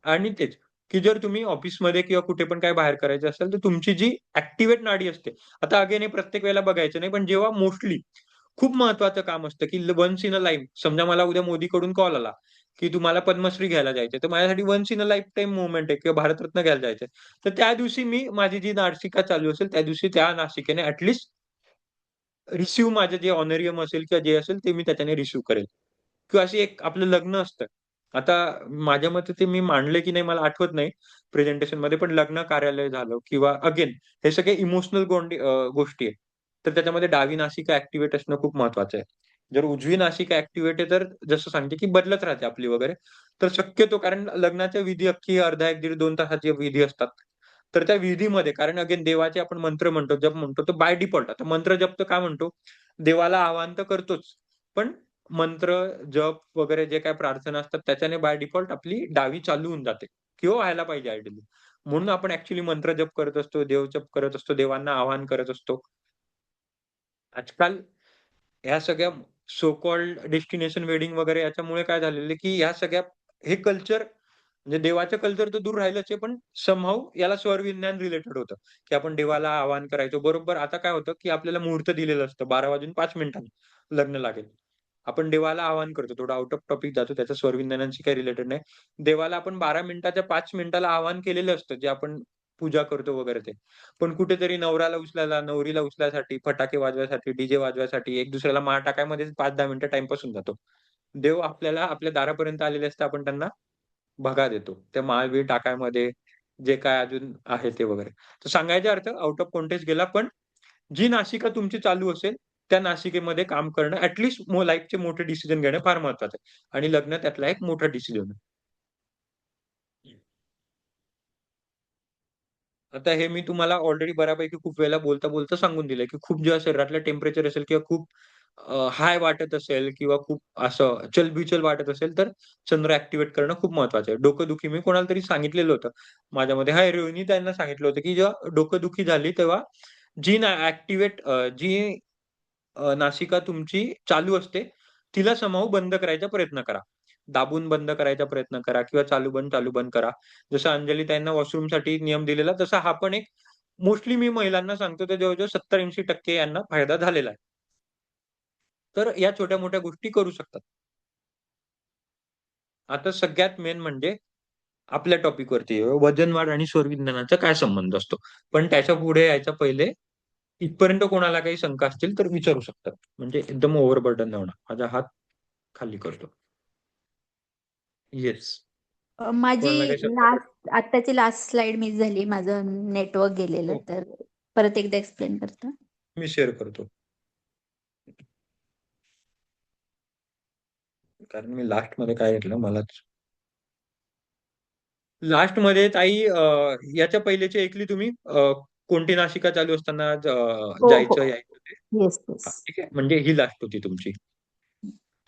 आणि तेच, की जर तुम्ही ऑफिसमध्ये किंवा कुठे पण काय बाहेर करायचं असेल, तर तुमची जी ऍक्टिव्हेट नाडी असते. आता अगेन हे प्रत्येक वेळेला बघायचं नाही, पण जेव्हा मोस्टली खूप महत्वाचं काम असतं, की वन्स इन अ लाईफ समजा मला उद्या मोदीकडून कॉल आला, की तुम्हाला पद्मश्री घ्यायला जायचंय. तर माझ्यासाठी once in a life time moment आहे किंवा भारतरत्न घ्यायला जायचंय. तर त्या दिवशी मी माझी जी नासिका चालू असेल, त्या दिवशी त्या नासिकेने ऍटलीस्ट रिसीव्ह माझं जे ऑनरियम असेल किंवा जे असेल ते मी त्याच्याने रिसीव्ह करेल. किंवा अशी एक आपलं लग्न असतं. आता माझ्या मते ते मी मांडलंय की नाही मला आठवत नाही प्रेझेंटेशनमध्ये, पण लग्न कार्यालय झालं किंवा अगेन हे सगळे इमोशनल गोष्टी आहेत. तर त्याच्यामध्ये डावी नासिका ॲक्टिव्हेट असणं खूप महत्वाचं आहे. जर उजवी नासिका ॲक्टिव्हेट आहे, तर जसं सांगते की बदलत राहते आपली वगैरे. तर शक्यतो कारण लग्नाच्या विधी अख्खी अर्धा 1 दीड 2 तासाचे विधी असतात. तर त्या विधीमध्ये कारण अगेन देवाचे आपण मंत्र म्हणतो, जप म्हणतो, तर बाय डिफॉल्ट आता मंत्र जप तर का म्हणतो? देवाला आवाहन तर करतोच. पण मंत्र, जप वगैरे जे काही प्रार्थना असतात त्याच्याने बाय डिफॉल्ट आपली डावी चालू होऊन जाते किंवा व्हायला पाहिजे आयडियली. म्हणून आपण ॲक्चुअली मंत्र जप करत असतो, देवजप करत असतो, देवांना आवाहन करत असतो. आजकाल ह्या सगळ्या सो कॉल्ड डेस्टिनेशन वेडिंग वगैरे याच्यामुळे काय झालेलं आहे, की ह्या सगळ्या हे कल्चर म्हणजे देवाचं कल्चर तर दूर राहिलंच आहे, पण समहाऊ याला स्वरविज्ञान रिलेटेड होतं, की आपण देवाला आवाहन करायचो. बरोबर आता काय होतं, की आपल्याला मुहूर्त दिलेलं असतं 12 वाजून 5 मिनिटांनी लग्न लागेल. आपण देवाला आवाहन करतो. थोडं आउट ऑफ टॉपिक जातो. त्याचं स्वरविज्ञानाशी काही रिलेटेड नाही. देवाला आपण 12 मिनिटाच्या 5 मिनिटाला आवाहन केलेलं असतं, जे आपण पूजा करतो वगैरे ते. पण कुठेतरी नवऱ्याला उचलायला, नवरीला उचलायसाठी, फटाके वाजवायसाठी, डीजे वाजवायसाठी, एक दुसऱ्याला मार टाकायमध्येच 5-10 मिनिटं टाईमपास होऊन जातो. देव आपल्याला आपल्या दारापर्यंत आलेले असते. आपण त्यांना भगा देतो. त्या माळ-बीळ टाकायमध्ये जे काय अजून आहे ते वगैरे. तर सांगायचा अर्थ आउट ऑफ कॉन्टेक्स्ट गेला, पण जी नासिका तुमची चालू असेल, त्या नासिकेमध्ये काम करणं ॲट लीस्ट लाईफचे मोठे डिसिजन घेणं फार महत्वाचं आहे आणि लग्न त्यातला एक मोठा डिसिजन आहे. आता हे मी तुम्हाला ऑलरेडी बऱ्यापैकी खूप वेळेला बोलता-बोलता सांगून दिलंय, की खूप जेव्हा शरीरातलं टेम्परेचर असेल किंवा खूप हाय वाटत असेल किंवा खूप असं चलबिचल वाटत असेल, तर चंद्र ॲक्टिव्हेट करणं खूप महत्वाचं आहे. डोकंदुखी मी कोणाला तरी सांगितलेलं होतं. माझ्यामध्ये हां, रोहिणी त्यांना सांगितलं होतं, की जेव्हा डोकंदुखी झाली तेव्हा जी ना ॲक्टिव्हेट जी नासिका तुमची चालू असते, तिला समहाऊ बंद करायचा प्रयत्न करा. दाबून बंद करायचा प्रयत्न करा किंवा चालू बंद, चालू बंद करा. जसं अंजलीताईंना वॉशरूमसाठी नियम दिलेला, तसा हा पण एक मोस्टली मी महिलांना सांगतो, तर जवळ-जवळ 70-80% यांना फायदा झालेला आहे. तर या छोट्या-मोठ्या गोष्टी करू शकतात. आता सगळ्यात मेन म्हणजे आपल्या टॉपिकवरती येऊ, वजन वाढ आणि स्वरविज्ञानाचा काय संबंध असतो? पण त्याच्या पुढे यायच्या पहिले इथपर्यंत कोणाला काही शंका असतील तर विचारू शकतात. म्हणजे एकदम ओव्हरबर्डन नाही होणार. माझा हात खाली करतो. येस. माझी कोणाला काही शंका आत्ताची लास्ट स्लाइड मिस झाली. माझं नेटवर्क गेलेलं. हो, तर परत एकदा एक्सप्लेन करता? मी शेअर करतो. कारण मी लास्टमध्ये काय घेतलं मलाच लास्टमध्ये ताई याच्या पहिलेची ऐकली तुम्ही कोणती नाशिका चालू असताना हो, जायचं, हो. यायचं ते? Yes, yes. हां, ठीक आहे. म्हणजे ही लास्ट होती तुमची.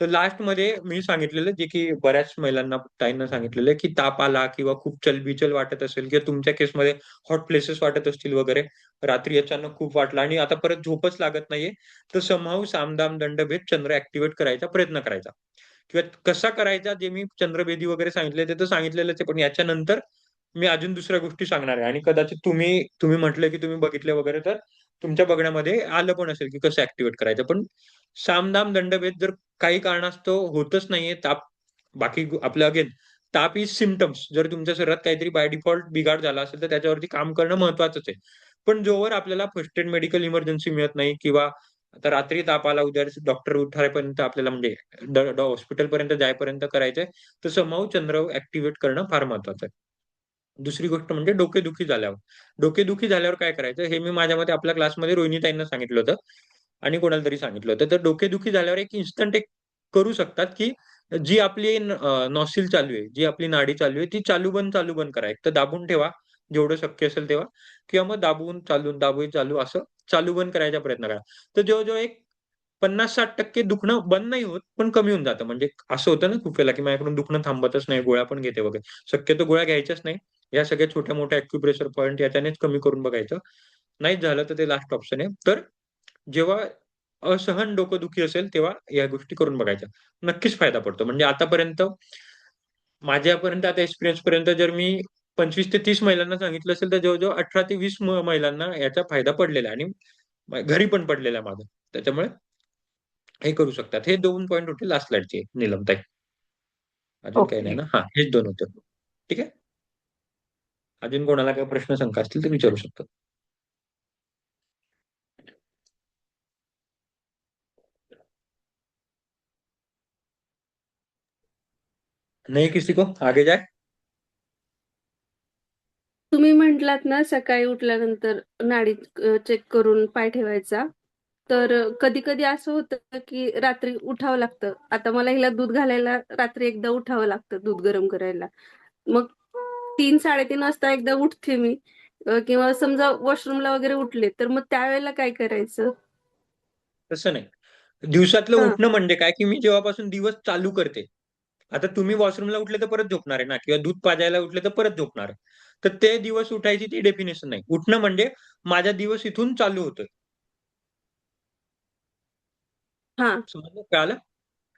तर लास्टमध्ये मी सांगितलेलं जे की बऱ्याच महिलांना, ताईंना सांगितलेलं की ताप आला किंवा खूप चलबिचल वाटत असेल किंवा तुमच्या केसमध्ये हॉट प्लेसेस वाटत असतील वगैरे, रात्री अचानक खूप वाटलं आणि आता परत झोपच लागत नाहीये, तर समहाऊ सामदाम दंडभेद चंद्र ॲक्टिव्हेट करायचा प्रयत्न करायचा. किंवा कसा करायचा जे मी चंद्रभेदी वगैरे सांगितले ते तर सांगितलेलंच आहे. पण याच्यानंतर मी अजून दुसऱ्या गोष्टी सांगणार आहे आणि कदाचित तुम्ही तुम्ही म्हटलं की तुम्ही बघितले वगैरे, तर तुमच्या बघण्यामध्ये आलं पण असेल की कसं ॲक्टिव्हेट करायचं. पण सामदाम दंडभेद जर काही कारणास्तव होतच नाहीये, ताप बाकी आपलं अगेन ताप इज सिम्प्टम्स. जर तुमच्या शरीरात काहीतरी बाय डिफॉल्ट बिघाड झाला असेल, तर त्याच्यावरती काम करणं महत्वाचंच आहे. पण जोवर आपल्याला फर्स्ट एड मेडिकल इमर्जन्सी मिळत नाही किंवा आता रात्री ताप आला, उद्या डॉक्टर उठायपर्यंत आपल्याला म्हणजे हॉस्पिटलपर्यंत जाईपर्यंत करायचंय, तर समहाऊ चंद्र ॲक्टिव्हेट करणं फार महत्वाचं आहे. दुसरी गोष्ट म्हणजे डोकेदुखी झाल्यावर. डोकेदुखी झाल्यावर काय करायचं हे मी माझ्या मते आपल्या क्लासमध्ये रोहिणीताईंना सांगितलं होतं आणि कोणाला तरी सांगितलं होतं. तर डोकेदुखी झाल्यावर एक इन्स्टंट एक करू शकतात, की जी आपली नॉसिल चालू आहे, जी आपली नाडी चालू आहे, ती चालू बंद करा. एकतर दाबून ठेवा, जेवढं शक्य असेल तेव्हा किंवा मग दाबून चालू, दाबून चालू असं चालू बंद करायचा प्रयत्न करा. तर जवळ एक 50-60% दुखणं बंद नाही होत, पण कमी होऊन जातं. म्हणजे असं होतं ना खूप वेळेला, की माझ्याकडून दुखणं थांबतच नाही, गोळ्या पण घेते वगैरे. शक्यतो गोळ्या घ्यायच्याच नाही. या सगळ्या छोट्या-मोठ्या ॲक्युप्रेशर पॉइंट याच्यानेच कमी करून बघायचं. नाहीच झालं तर ते लास्ट ऑप्शन आहे. तर जेव्हा असहन डोकंदुखी असेल, तेव्हा या गोष्टी करून बघायच्या. नक्कीच फायदा पडतो. म्हणजे आतापर्यंत माझ्यापर्यंत आता एक्सपिरियन्स पर्यंत जर मी 25 ते 30 महिलांना सांगितलं असेल, तर जवळ-जवळ 18 ते 20 महिलांना याचा फायदा पडलेला आहे आणि घरी पण पडलेला आहे माझं. त्याच्यामुळे हे करू शकतात. हे 2 पॉइंट होते लास्ट स्लाईडचे नीलमताई. अजून काही नाही ओके. ना? हां, हेच 2 होते. ठीक आहे. अजून कोणाला काही प्रश्न शंका असतील तर विचारू शकतात. नहीं किसी को आगे जाए? तुम्ही म्हटलात ना सकाळी उठल्यानंतर नाडी चेक करून पाय ठेवायचा. तर कधी-कधी असं होतं की रात्री उठावं लागतं. आता मला हिला दूध घालायला रात्री एकदा उठावं लागतं दूध गरम करायला. मग 3-3:30 वाजता एकदा उठते मी. किंवा समजा वॉशरूमला वगैरे उठले, तर मग त्यावेळेला काय करायचं? तसं नाही. दिवसातलं हां, उठणं म्हणजे काय, की मी जेव्हापासून दिवस चालू करते. आता तुम्ही वॉशरूमला उठले तर परत झोपणार आहे ना किंवा दूध पाजायला उठले तर परत झोपणार आहे. तर ते दिवस उठायची ती डेफिनेशन नाही. उठणं म्हणजे माझा दिवस इथून चालू होतोय. हां, समजलं? कळालं?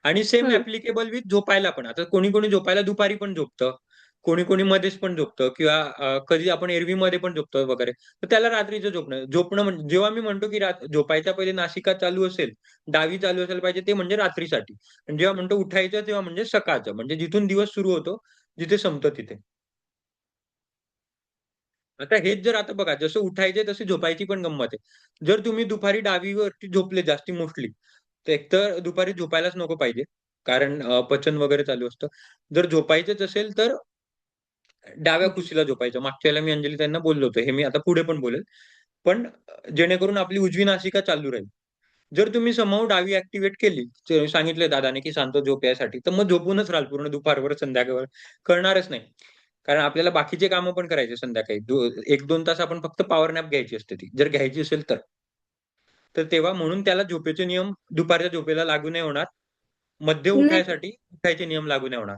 आणि सेम हं. ॲप्लिकेबल विथ झोपायला पण. आता कोणी-कोणी झोपायला दुपारी पण झोपतं. कोणी-कोणी मध्येच पण झोपतं किंवा कधी आपण एरवीमध्ये पण झोपतो वगैरे. तर त्याला रात्रीचं झोपणं. झोपणं म्हणजे जेव्हा मी म्हणतो की झोपायच्या पहिले नासिका चालू असेल, डावी चालू असायला पाहिजे ते म्हणजे रात्रीसाठी. आणि जेव्हा म्हणतो उठायचं तेव्हा म्हणजे सकाळचं. म्हणजे जिथून दिवस सुरू होतो, जिथे संपतो तिथे. आता हेच जर आता बघा जसं उठायचे तशी झोपायची पण गंमत आहे. जर तुम्ही दुपारी डावीवरती झोपले जास्ती मोस्टली, तर एकतर दुपारी झोपायलाच नको पाहिजे. कारण पचन वगैरे चालू असतं. जर झोपायचंच असेल तर डाव्या हं. कुशीला झोपायचं. मागच्या वेळेला मी अंजली त्यांना बोललो होतो. हे मी आता पुढे पण बोलेल. पण जेणेकरून आपली उजवी नासिका चालू राहील. जर तुम्ही समहाऊ डावी ॲक्टिव्हेट केली, सांगितलंय दादाने की शांत झोप यासाठी, तर मग झोपूनच राहाल पूर्ण दुपारभर, संध्याकाळभर कळणारच नाही. कारण आपल्याला बाकीचे कामं पण करायचे संध्याकाळी. 1-2 तास आपण फक्त पॉवर नॅप घ्यायची असते ती. जर घ्यायची असेल तर. तर तेव्हा म्हणून त्याला झोपेचे नियम दुपारच्या झोपेला लागू नाही होणार. मध्य नाही, उठायसाठी उठायचे नियम लागू नाही होणार.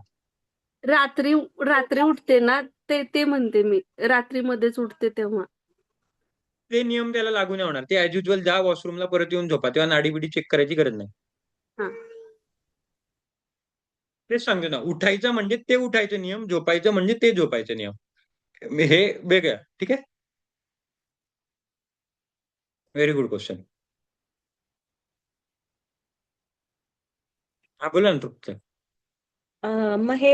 रात्री रात्री उठते ना, ते ते म्हणते मी. रात्रीमध्येच उठते तेव्हा. ते नियम त्याला लागू नाही होणार. ते ॲज युजुअल जा वॉशरूमला परत येऊन झोपा. तेव्हा नाडी-बिडी चेक करायची गरज नाही. हां. तेच सांगतो ना, उठायचं म्हणजे ते उठायचे नियम, झोपायचं म्हणजे ते झोपायचे नियम. हे वेगळं. ठीक आहे? Very good question. हां, बोला ना तुमचं. मग हे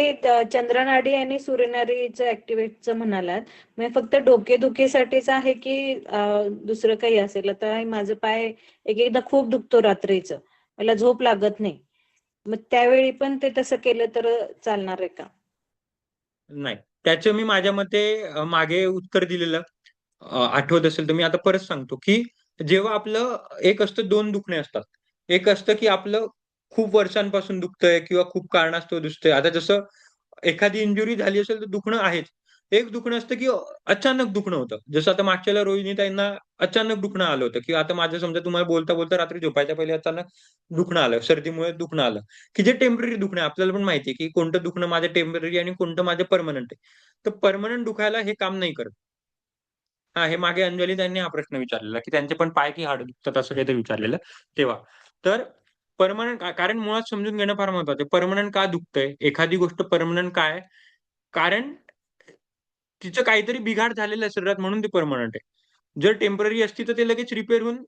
चंद्रनाडी आणि सूर्यनाडीचं ऍक्टिव्हेटचं म्हणालात. मग फक्त डोकेदुखीसाठीच आहे की दुसरं काही असेल? आता हे माझं पाय एक एकदा खूप दुखतो रात्रीचं. मला झोप लागत नाही. मग त्यावेळी पण ते तसं केलं तर चालणार आहे का? नाही. त्याचं मी माझ्या मते मागे उत्तर दिलेलं आठवत असेल तर मी आता परत सांगतो, की जेव्हा आपलं एक असतं 2 दुखणे असतात. एक असतं, की आपलं खूप वर्षांपासून दुखतंय किंवा खूप कारणास्तव दिसतंय. आता जसं एखादी इंजुरी झाली असेल तर दुखणं आहेच. एक दुखणं असतं, की अचानक दुखणं होतं. जसं आता मागच्या वेळेला रोहिणीताईंना अचानक दुखणं आलं होतं, किंवा आता माझं समजा तुम्हाला बोलता-बोलता रात्री झोपायच्या पहिले अचानक दुखणं आलं, सर्दीमुळे दुखणं आलं, की जे टेम्पररी दुखणं आहे. आपल्याला पण माहिती आहे, की कोणतं दुखणं माझं टेम्पररी आणि कोणतं माझं पर्मनंट आहे. तर पर्मनंट दुखायला हे काम नाही करत. हां, हे मागे अंजली त्यांनी हा प्रश्न विचारलेला, की त्यांचे पण पाय की हाडं दुखतात असं काहीतरी विचारलेलं तेव्हा. तर पर्मनंट कारण मुळात समजून घेणं फार महत्वाचं आहे. पर्मनंट का दुखतंय? एखादी गोष्ट पर्मनंट का आहे? कारण तिचं काहीतरी बिघाड झालेला आहे शरीरात म्हणून ती पर्मनंट आहे. जर टेम्पररी असती तर ते लगेच रिपेअर होऊन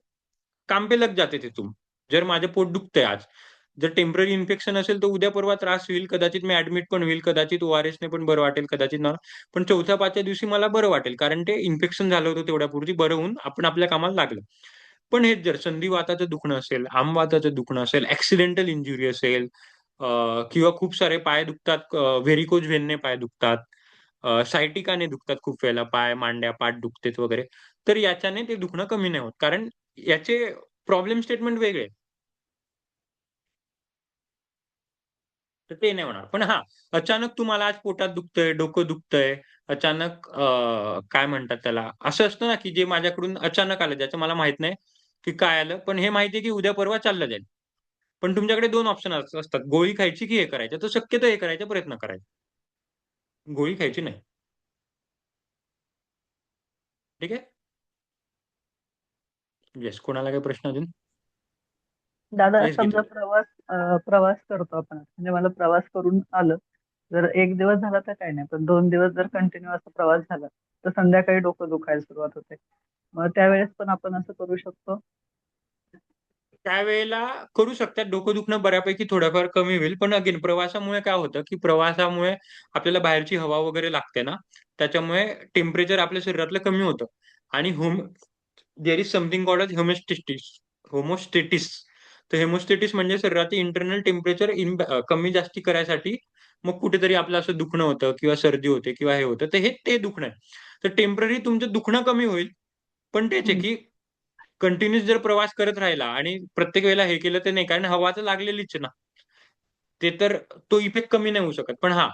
काम पे लग जाते तिथून. जर माझं पोट दुखतंय आज, जर टेम्पररी इन्फेक्शन असेल तर उद्या परवा त्रास होईल. कदाचित मी ॲडमिट पण होईल. कदाचित ORSने पण बरं वाटेल. कदाचित ना पण 4थ्या-5थ्या दिवशी मला बरं वाटेल. कारण ते इन्फेक्शन झालं होतं तेवढ्यापुरती बरं होऊन आपण आपल्या कामाला लागलं. पण हेच जर संधिवाताचं दुखणं असेल, आमवाताचं दुखणं असेल, ॲक्सिडेंटल इंजुरी असेल, किंवा खूप सारे पाय दुखतात, व्हेरिकोज व्हेनने पाय दुखतात, सायटिकाने दुखतात खूप वेळेला पाय, मांड्या, पाठ दुखतेत वगैरे. तर याच्याने ते दुखणं कमी नाही होत. कारण याचे प्रॉब्लेम स्टेटमेंट वेगळे. तर ते नाही होणार. पण हां, अचानक तुम्हाला आज पोटात दुखतंय, डोकं दुखतंय, अचानक काय म्हणतात त्याला, असं असतं ना, की जे माझ्याकडून अचानक आलं, ज्याचं मला माहीत नाही, की काय आलं. पण हे माहिती आहे, की उद्या परवा चाललं जाईल. पण तुमच्याकडे 2 ऑप्शन असतात. गोळी खायची की हे करायचं. तर शक्यतो हे करायचा प्रयत्न करायचा. गोळी खायची नाही. ठीक आहे? येस. कोणाला काही प्रश्न अजून? दादा येस समजा गीता. प्रवास करतो आपण, म्हणजे मला प्रवास करून आलं, जर एक दिवस झाला तर काही नाही, पण 2 दिवस जर कंटिन्यू असा प्रवास झाला तर संध्याकाळी डोकं दुखायला सुरुवात होते. मग त्यावेळेस पण आपण असं करू शकतो. त्यावेळेला करू शकतात. डोकं दुखणं बऱ्यापैकी थोडंफार कमी होईल. पण अगेन प्रवासामुळे काय होतं, की प्रवासामुळे आपल्याला बाहेरची हवा वगैरे लागते ना, त्याच्यामुळे टेम्परेचर आपल्या शरीरातलं कमी होतं आणि there is something called as homeostasis. तर हेमोस्टॅटिस म्हणजे शरीराचं इंटरनल टेम्परेचर कमी जास्ती करायसाठी मग कुठेतरी आपलं असं दुखणं होतं किंवा सर्दी होते किंवा हे होतं. तर ते दुखणं आहे. तर टेम्पररी तुमचं दुखणं कमी होईल. पण तेच आहे, हम्म. की कंटिन्यूअस जर प्रवास करत राहिला आणि प्रत्येक वेळेला हे केलं तर नाही, कारण हवा तर लागलेलीच आहे ना. ते तर तो इफेक्ट कमी नाही होऊ शकत. पण हां,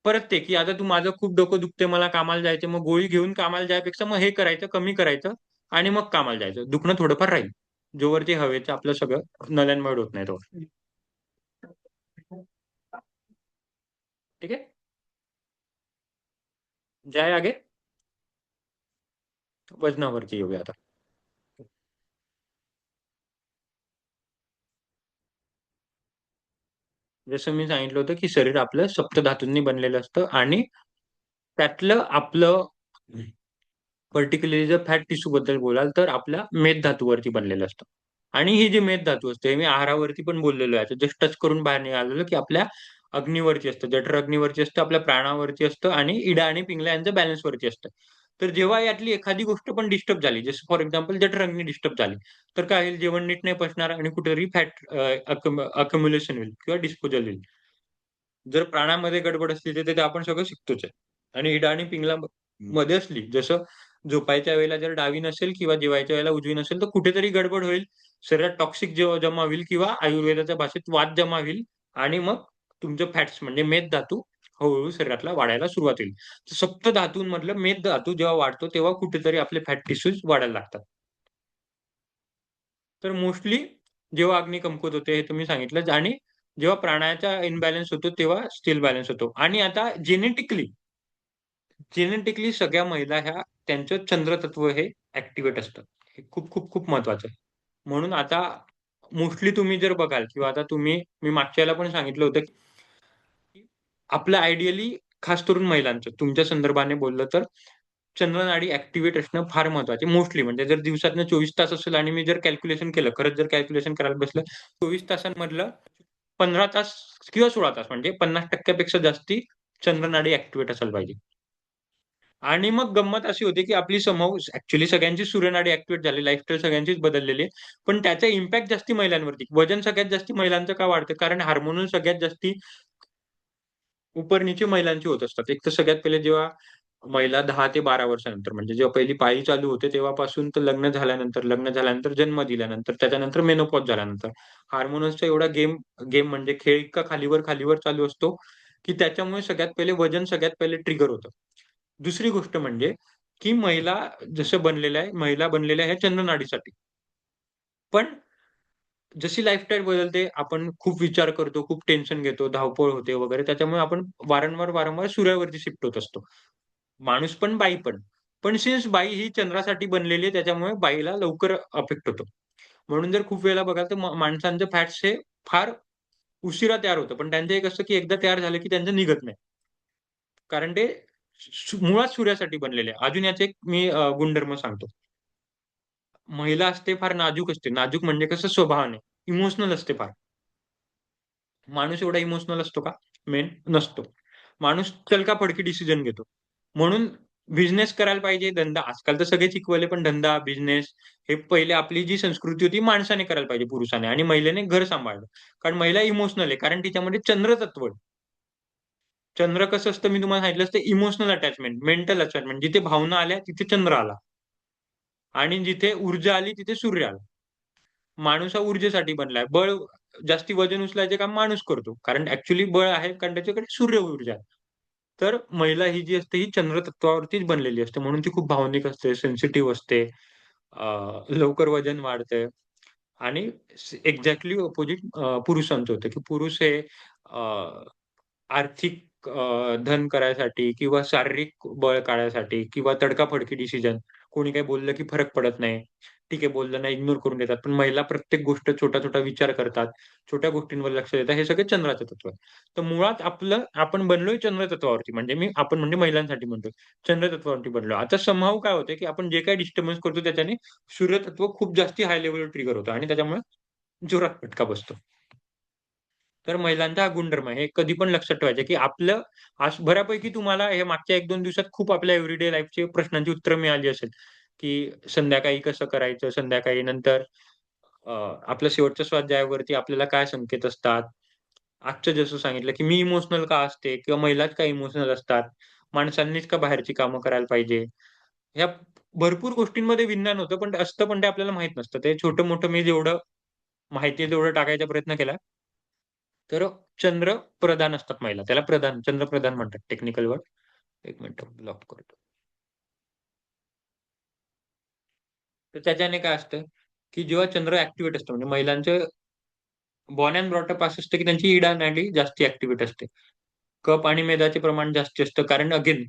परत ते, की आता माझं खूप डोकं दुखतंय, मला कामाला जायचं. मग गोळी घेऊन कामाला जाण्यापेक्षा मग हे करायचं, कमी करायचं आणि मग कामाला जायचं. दुखणं थोडंफार राहील. जोवर ते हवेचं आपलं सगळं नलनमड होत नाही तोवर. ठीक आहे? जाय आगे. वजनावरती येऊया आता. जसं मी सांगितलं होतं, की शरीर आपलं सप्तधातूंनी बनलेलं असतं आणि त्यातलं आपलं पर्टिक्युलरली जर फॅट टिश्यू बद्दल बोलाल, तर आपल्या मेदधातूवरती बनलेलं असतं. आणि ही जी मेदधातू असते, हे मी आहारावरती पण बोललेलो आहे. जस्ट टच करून बाहेर निघालेलो, की आपल्या अग्नीवरती असतं, जठर अग्नीवरती असतं, आपल्या प्राणावरती असतं आणि इडा आणि पिंगला यांच्या बॅलन्सवरती असतं. तर जेव्हा यातली एखादी गोष्ट पण डिस्टर्ब झाली, जसं फॉर एक्झाम्पल जठर अग्नी डिस्टर्ब झाली, तर काय होईल? जेवण नीट नाही पचणार आणि कुठेतरी फॅट होईल किंवा डिस्पोजल होईल. जर प्राणामध्ये गडबड असली, तर ते आपण सगळं शिकतोच आहे. आणि इडा आणि पिंगला मध्ये असली, जसं झोपायच्या वेळेला जर डावी नसेल किंवा जेवायच्या वेळेला उजवी नसेल, तर कुठेतरी गडबड होईल. शरीरात टॉक्सिक जमा होईल किंवा आयुर्वेदाच्या भाषेत वात जमा होईल आणि मग तुमचे फॅट्स म्हणजे मेदधातू हळू-हळू शरीरातला वाढायला सुरुवात होईल. तर सप्तधातूंमधलं मेदधातू जेव्हा वाढतो, तेव्हा कुठेतरी आपले फॅट टिश्यूज वाढायला लागतात. तर मोस्टली जेव्हा अग्नी कमकुवत होते, हे तुम्ही सांगितलंच आणि जेव्हा प्राणाचा इम्बॅलन्स होतो, तेव्हा स्टिल बॅलन्स होतो आणि आता जेनेटिकली सगळ्या महिला ह्या त्यांचं चंद्रतत्व हे ॲक्टिव्हेट असतं. हे खूप, खूप, खूप महत्वाचं आहे. म्हणून आता मोस्टली तुम्ही जर बघाल किंवा आता मी मागच्या वेळेला पण सांगितलं होतं, की आपलं आयडियली खास करून महिलांचं तुमच्या संदर्भाने बोललं तर चंद्रनाडी ॲक्टिव्हेट असणं फार महत्वाचं आहे. मोस्टली म्हणजे जर दिवसातनं 24 तास असेल आणि मी जर कॅल्क्युलेशन केलं, खरंच जर कॅल्क्युलेशन करायला बसलं, 24 तासांमधलं 15 तास किंवा 16 तास म्हणजे 50% पेक्षा जास्ती चंद्रनाडी ॲक्टिव्हेट असायला पाहिजे. आणि मग गंमत अशी होती, की आपली ॲक्चुअली सगळ्यांचीच सूर्यनाडी ॲक्टिव्हेट झाली, लाईफस्टाईल सगळ्यांचीच बदललेली आहे. पण त्याचा इम्पॅक्ट जास्ती महिलांवरती. वजन सगळ्यात जास्ती महिलांचं का वाढतं? कारण हार्मोनल सगळ्यात जास्ती उपर-नीचे महिलांची होत असतात. एक तर सगळ्यात पहिले जेव्हा महिला 10 ते 12 वर्षानंतर म्हणजे जेव्हा पहिली पाळी चालू होते तेव्हापासून तर लग्न झाल्यानंतर, जन्म दिल्यानंतर, त्याच्यानंतर मेनोपॉज झाल्यानंतर हार्मोन्सचा एवढा गेम गेम म्हणजे खेळ इतका खालीवर चालू असतो, की त्याच्यामुळे सगळ्यात पहिले वजन सगळ्यात पहिले ट्रिगर होतं. दुसरी गोष्ट म्हणजे, की महिला बनलेल्या आहेत चंद्रनाडीसाठी. पण जशी लाईफस्टाईल बदलते, आपण खूप विचार करतो, खूप टेन्शन घेतो, धावपळ होते वगैरे त्याच्यामुळे आपण वारंवार सूर्यावरती शिफ्ट होत असतो. माणूस पण, बाई पण. पण सिन्स बाई ही चंद्रासाठी बनलेली आहे त्याच्यामुळे बाईला लवकर अफेक्ट होतो. म्हणून जर खूप वेळेला बघाल तर माणसांचे फॅट्स हे फार उशिरा तयार होतं. पण त्यांचं एक असतं, की एकदा तयार झालं, की त्यांचं निघत नाही. कारण ते मुळात सूर्यासाठी बनलेले आहे. अजून याचे एक मी गुणधर्म सांगतो. महिला असते फार नाजूक असते. नाजूक म्हणजे कसं स्वभावाने, इमोशनल असते फार. माणूस एवढा इमोशनल असतो का? मेन नसतो. माणूस तडकाफडकी डिसिजन घेतो. म्हणून बिझनेस करायला पाहिजे, धंदा आजकाल तर सगळेच इक्वल आहे, पण धंदा, बिझनेस हे पहिले आपली जी संस्कृती होती माणसाने करायला पाहिजे पुरुषाने आणि महिलेने घर सांभाळलं. कारण महिला इमोशनल आहे. कारण तिच्यामध्ये चंद्रतत्व आहे. चंद्र कसं असतं मी तुम्हाला सांगितलं असतं इमोशनल अटॅचमेंट, मेंटल अटॅचमेंट. जिथे भावना आल्या तिथे चंद्र आला आणि जिथे ऊर्जा आली तिथे सूर्य आला. माणूस हा ऊर्जेसाठी बनलाय. जास्ती वजन उचलायचे काम माणूस करतो. कारण ॲक्चुअली बळ आहे कारण त्याच्याकडे सूर्य ऊर्जा आहे. तर महिला ही जी असते ही चंद्रतत्वावरतीच बनलेली असते. म्हणून ती खूप भावनिक असते, सेन्सिटिव्ह असते. लवकर वजन वाढते आणि एक्झॅक्टली ऑपोजिट पुरुषांचं होतं, की पुरुष हे आर्थिक धन करायसाठी किंवा शारीरिक बळ काढायसाठी किंवा तडकाफडकी डिसिजन कोणी काही बोललं की फरक पडत नाही. ठीक आहे, बोललं नाही इग्नोर करून देतात. पण महिला प्रत्येक गोष्ट छोटा-छोटा विचार करतात. छोट्या गोष्टींवर लक्ष देतात. हे सगळे चंद्राचं तत्व आहे. तर मुळात आपण बनलोय चंद्रतत्वावरती म्हणजे आपण म्हणजे महिलांसाठी म्हणतोय. चंद्रतत्वावरती बनलो. आता समहाऊ काय होतंय, की आपण जे काही डिस्टर्बन्स करतो त्याच्याने सूर्यतत्व खूप जास्ती हाय लेव्हलवर ट्रिगर होतं आणि त्याच्यामुळे जोरात फटका बसतो. तर महिलांचा हा गुणधर्म आहे. हे कधी पण लक्षात ठेवायचं, की आपलं बऱ्यापैकी तुम्हाला हे मागच्या 1-2 दिवसात खूप आपल्या एव्हरीडे लाईफची प्रश्नांची उत्तरं मिळाली असेल, की संध्याकाळी कसं करायचं? संध्याकाळी नंतर अ, आपल्या शेवटच्या स्वाध्यायावरती आपल्याला काय संकेत असतात? आजचं जसं सांगितलं, की मी इमोशनल का असते? किंवा महिलाच का इमोशनल असतात? माणसांनीच का बाहेरची कामं करायला पाहिजे? ह्या भरपूर गोष्टींमध्ये विज्ञान होतं, पण ते असतं पण ते आपल्याला माहीत नसतं. ते छोटं-मोठं मी जेवढं माहिती आहे तेवढं टाकायचा प्रयत्न केला. तर चंद्रप्रधान असतात महिला. त्याला चंद्रप्रधान म्हणतात टेक्निकल वर्ड. 1 मिनिट ब्लॉक करतो. तर त्याच्याने काय असतं, की जेव्हा चंद्र ॲक्टिव्हेट असतं म्हणजे महिलांचं बॉर्न अँड ब्रॉट अप असं असतं, की त्यांची इडा नाडी जास्ती ॲक्टिव्हेट असते. कफ आणि मेदाचे प्रमाण जास्ती असतं. कारण अगेन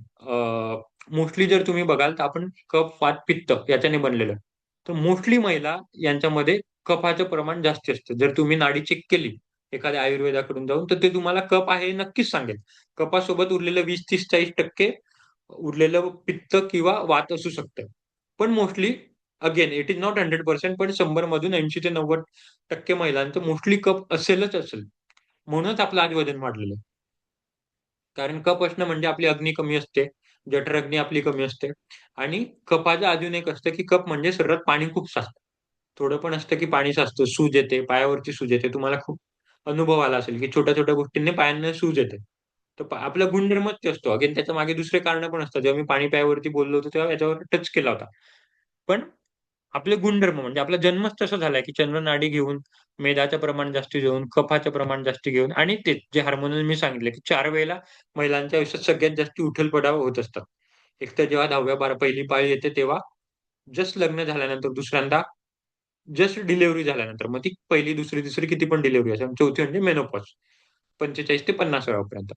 मोस्टली जर तुम्ही बघाल तर आपण कफ, वात, पित्त याच्याने बनलेलं आहे. तर मोस्टली महिला यांच्यामध्ये कफाचं प्रमाण जास्ती असतं. जर तुम्ही नाडी चेक केली एखाद्या आयुर्वेदाकडून जाऊन, तर ते तुम्हाला कफ आहे हे नक्कीच सांगेल. कफासोबत उरलेलं 20, 30, 40% उरलेलं पित्त किंवा वात असू शकतं. पण mostly again it is not 100% पण 100 मधून 80 ते 90% महिलांचं मोस्टली कफ असेलच असेल. म्हणूनच आपलं आज वजन वाढलेलं आहे. कारण कफ असणं म्हणजे आपली अग्नी कमी असते, जठराग्नी आपली कमी असते आणि कफाचं अजून एक असतं, की कफ म्हणजे शरीरात पाणी खूप साचतं. थोडं पण असतं, की पाणी साचतं, सूज येते, पायावरची सूज येते. तुम्हाला खूप अनुभव आला असेल, की छोट्या-छोट्या गोष्टींनी पायांना सूज येते. तर आपला गुणधर्मच ते असतो. अगेन त्याच्या मागे दुसरे कारणं पण असतात. जेव्हा मी पाणी पायावरती बोललो होतो, तेव्हा याच्यावर टच केला होता. पण आपले गुणधर्म म्हणजे आपला जन्मच तसा झालाय, की चंद्रनाडी घेऊन, मेदाचं प्रमाण जास्ती घेऊन, कफाचं प्रमाण जास्ती घेऊन आणि तेच जे हार्मोनल मी सांगितलं, की 4 वेळेला महिलांच्या आयुष्यात सगळ्यात जास्ती उथल-पडाव होत असतात. एक तर जेव्हा 10व्या-12 पहिली पाळी येते तेव्हा, जस्ट लग्न झाल्यानंतर, दुसऱ्यांदा जस्ट डिलिव्हरी झाल्यानंतर. मग ती पहिली, दुसरी, तिसरी किती पण डिलिव्हरी असेल. चौथी म्हणजे मेनोपॉज 45 ते 50 वयापर्यंत.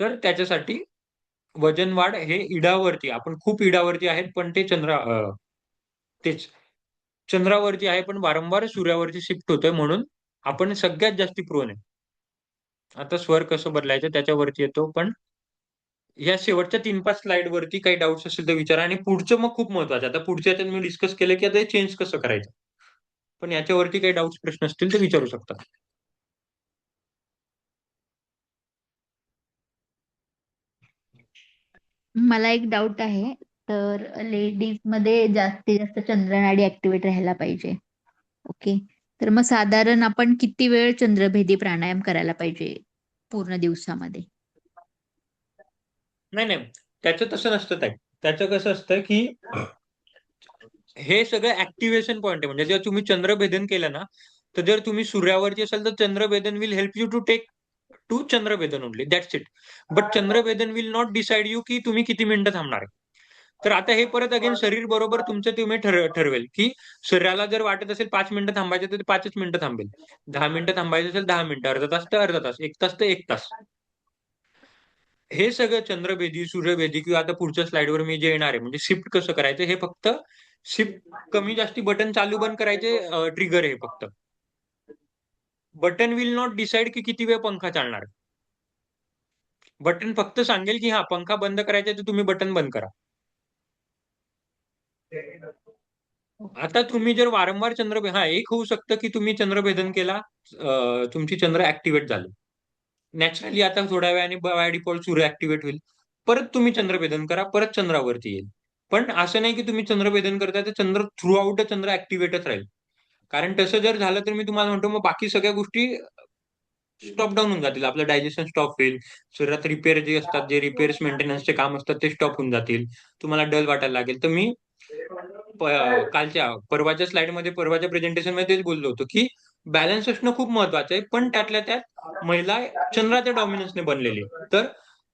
तर त्याच्यासाठी वजन वाढ हे इडावरती आपण खूप इडावरती आहेत, पण ते तेच चंद्रावरती आहे, पण वारंवार सूर्यावरती शिफ्ट होतोय म्हणून आपण सगळ्यात जास्ती प्रोन आहे. आता स्वर कसं बदलायचं त्याच्यावरती येतो, पण या शेवटच्या 3-5 स्लाइडवरती काही डाउट्स असेल तर विचारा आणि पुढचं मग खूप महत्वाचं आहे. आता पुढच्या ह्याच्यात मी डिस्कस केलं, की आता हे चेंज कसं करायचं? पण याच्यावरती काही डाउट्स, प्रश्न असतील तर विचारू शकता. मला एक डाऊट आहे. तर लेडीज मध्ये जास्तीत जास्त चंद्रनाडी ऍक्टिव्हेट राहायला पाहिजे. ओके. तर मग साधारण आपण किती वेळ चंद्रभेदी प्राणायाम करायला पाहिजे पूर्ण दिवसामध्ये? नाही, नाही. त्याचं तसं नसतं ताई. त्याचं कसं असतं, की हे सगळं ॲक्टिव्हेशन पॉइंट आहे. म्हणजे जेव्हा तुम्ही चंद्रभेदन केलं ना, तर जर तुम्ही सूर्यावरती असाल तर चंद्रभेदन विल हेल्प यू टू चंद्रभेदन ओन्ली दॅट्स इट. बट चंद्रभेदन विल नॉट डिसाईड यू की तुम्ही किती मिनिटं थांबणार आहे. तर आता हे परत अगेन शरीर बरोबर तुमचं तुम्ही ठरवेल, की शरीराला जर वाटत असेल 5 मिनिटं थांबायचं तर ते 5च मिनिटं थांबेल. 10 मिनिटं थांबायचं असेल 10 मिनिटं, अर्धा तास तर अर्धा तास, 1 तास तर 1 तास. हे सगळं चंद्रभेदी, सूर्यभेदी किंवा आता पुढच्या स्लाइडवर मी जे येणार आहे म्हणजे शिफ्ट कसं करायचं हे फक्त शिफ्ट कमी जास्ती बटन चालू बंद करायचे ट्रिगर आहे फक्त. बटन विल नॉट डिसाईड की किती वेळ पंखा चालणार आहे. बटन फक्त सांगेल की हां, पंखा बंद करायचा तर तुम्ही बटन बंद करा. आता तुम्ही जर वारंवार एक होऊ शकतं की तुम्ही चंद्रभेदन केला, तुमची चंद्र ॲक्टिव्हेट झाली. नॅचरली आता थोड्या वेळाने बाय डिफॉल्ट सूर्य ॲक्टिव्हेट होईल. परत तुम्ही चंद्रभेदन करा, परत चंद्रावरती येईल. पण असं नाही की तुम्ही चंद्रभेदन करताय तर चंद्र थ्रू आउट चंद्र ॲक्टिव्हेटच राहील. कारण तसं जर झालं तर मी तुम्हाला म्हणतो मग बाकी सगळ्या गोष्टी स्टॉप डाउन होऊन जातील. आपलं डायजेशन स्टॉप होईल. शरीरात रिपेअर जे असतात, जे रिपेअर्स मेंटेनन्सचे काम असतात ते स्टॉप होऊन जातील. तुम्हाला डल वाटायला लागेल. तर मी परवाच्या स्लाइडमध्ये, परवाच्या प्रेझेंटेशनमध्ये तेच बोललो होतो, की बॅलन्स असणं खूप महत्वाचं आहे. पण त्यातल्या त्यात महिला चंद्राच्या डॉमिनन्सने बनलेली आहे. तर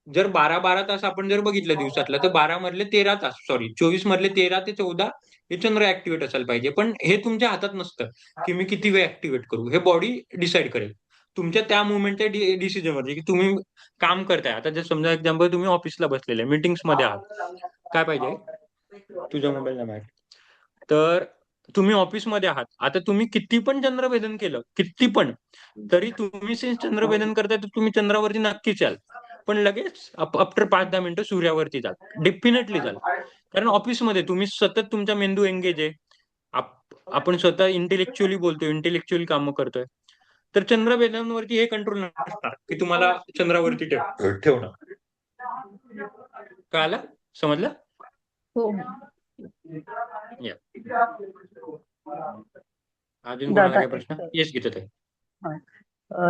जर 12-12 तास आपण जर बघितलं दिवसातलं, तर 12 मधले 13 तास 24 मधले 13 ते 14 हे चंद्र ऍक्टिव्हेट असायला पाहिजे. पण हे तुमच्या हातात नसतं की मी किती वेळ ऍक्टिव्हेट करू, हे बॉडी डिसाईड करेल तुमच्या त्या मुवमेंटच्या डिसिजनवरती की तुम्ही काम करताय. आता जर समजा एक्झाम्पल तुम्ही ऑफिसला बसलेले मीटिंग्स मध्ये आहात, काय पाहिजे तुझ्या मोबाईलला माहिती, तर तुम्ही ऑफिसमध्ये आहात, आता तुम्ही किती पण चंद्रभेदन केलं, किती पण, तरी तुम्ही सिन्स चंद्रभेदन करताय तर तुम्ही चंद्रावरती नक्कीच याल. पण लगेच आफ्टर 5-10 मिनिटं सूर्यावरती जाल, डेफिनेटली जाल. कारण ऑफिसमध्ये तुम्ही सतत तुमचा मेंदू एंगेज आहे, आपण स्वतः इंटेलेक्च्युअली बोलतोय, इंटेलेक्च्युअली कामं करतोय, तर चंद्रभेदांवरती हे कंट्रोल नसणार की तुम्हाला चंद्रावरती ठेवणं. कळालं? समजलं? हो. या. अजून कोणाला दादा काही प्रश्न? येस गीता ताई. हा.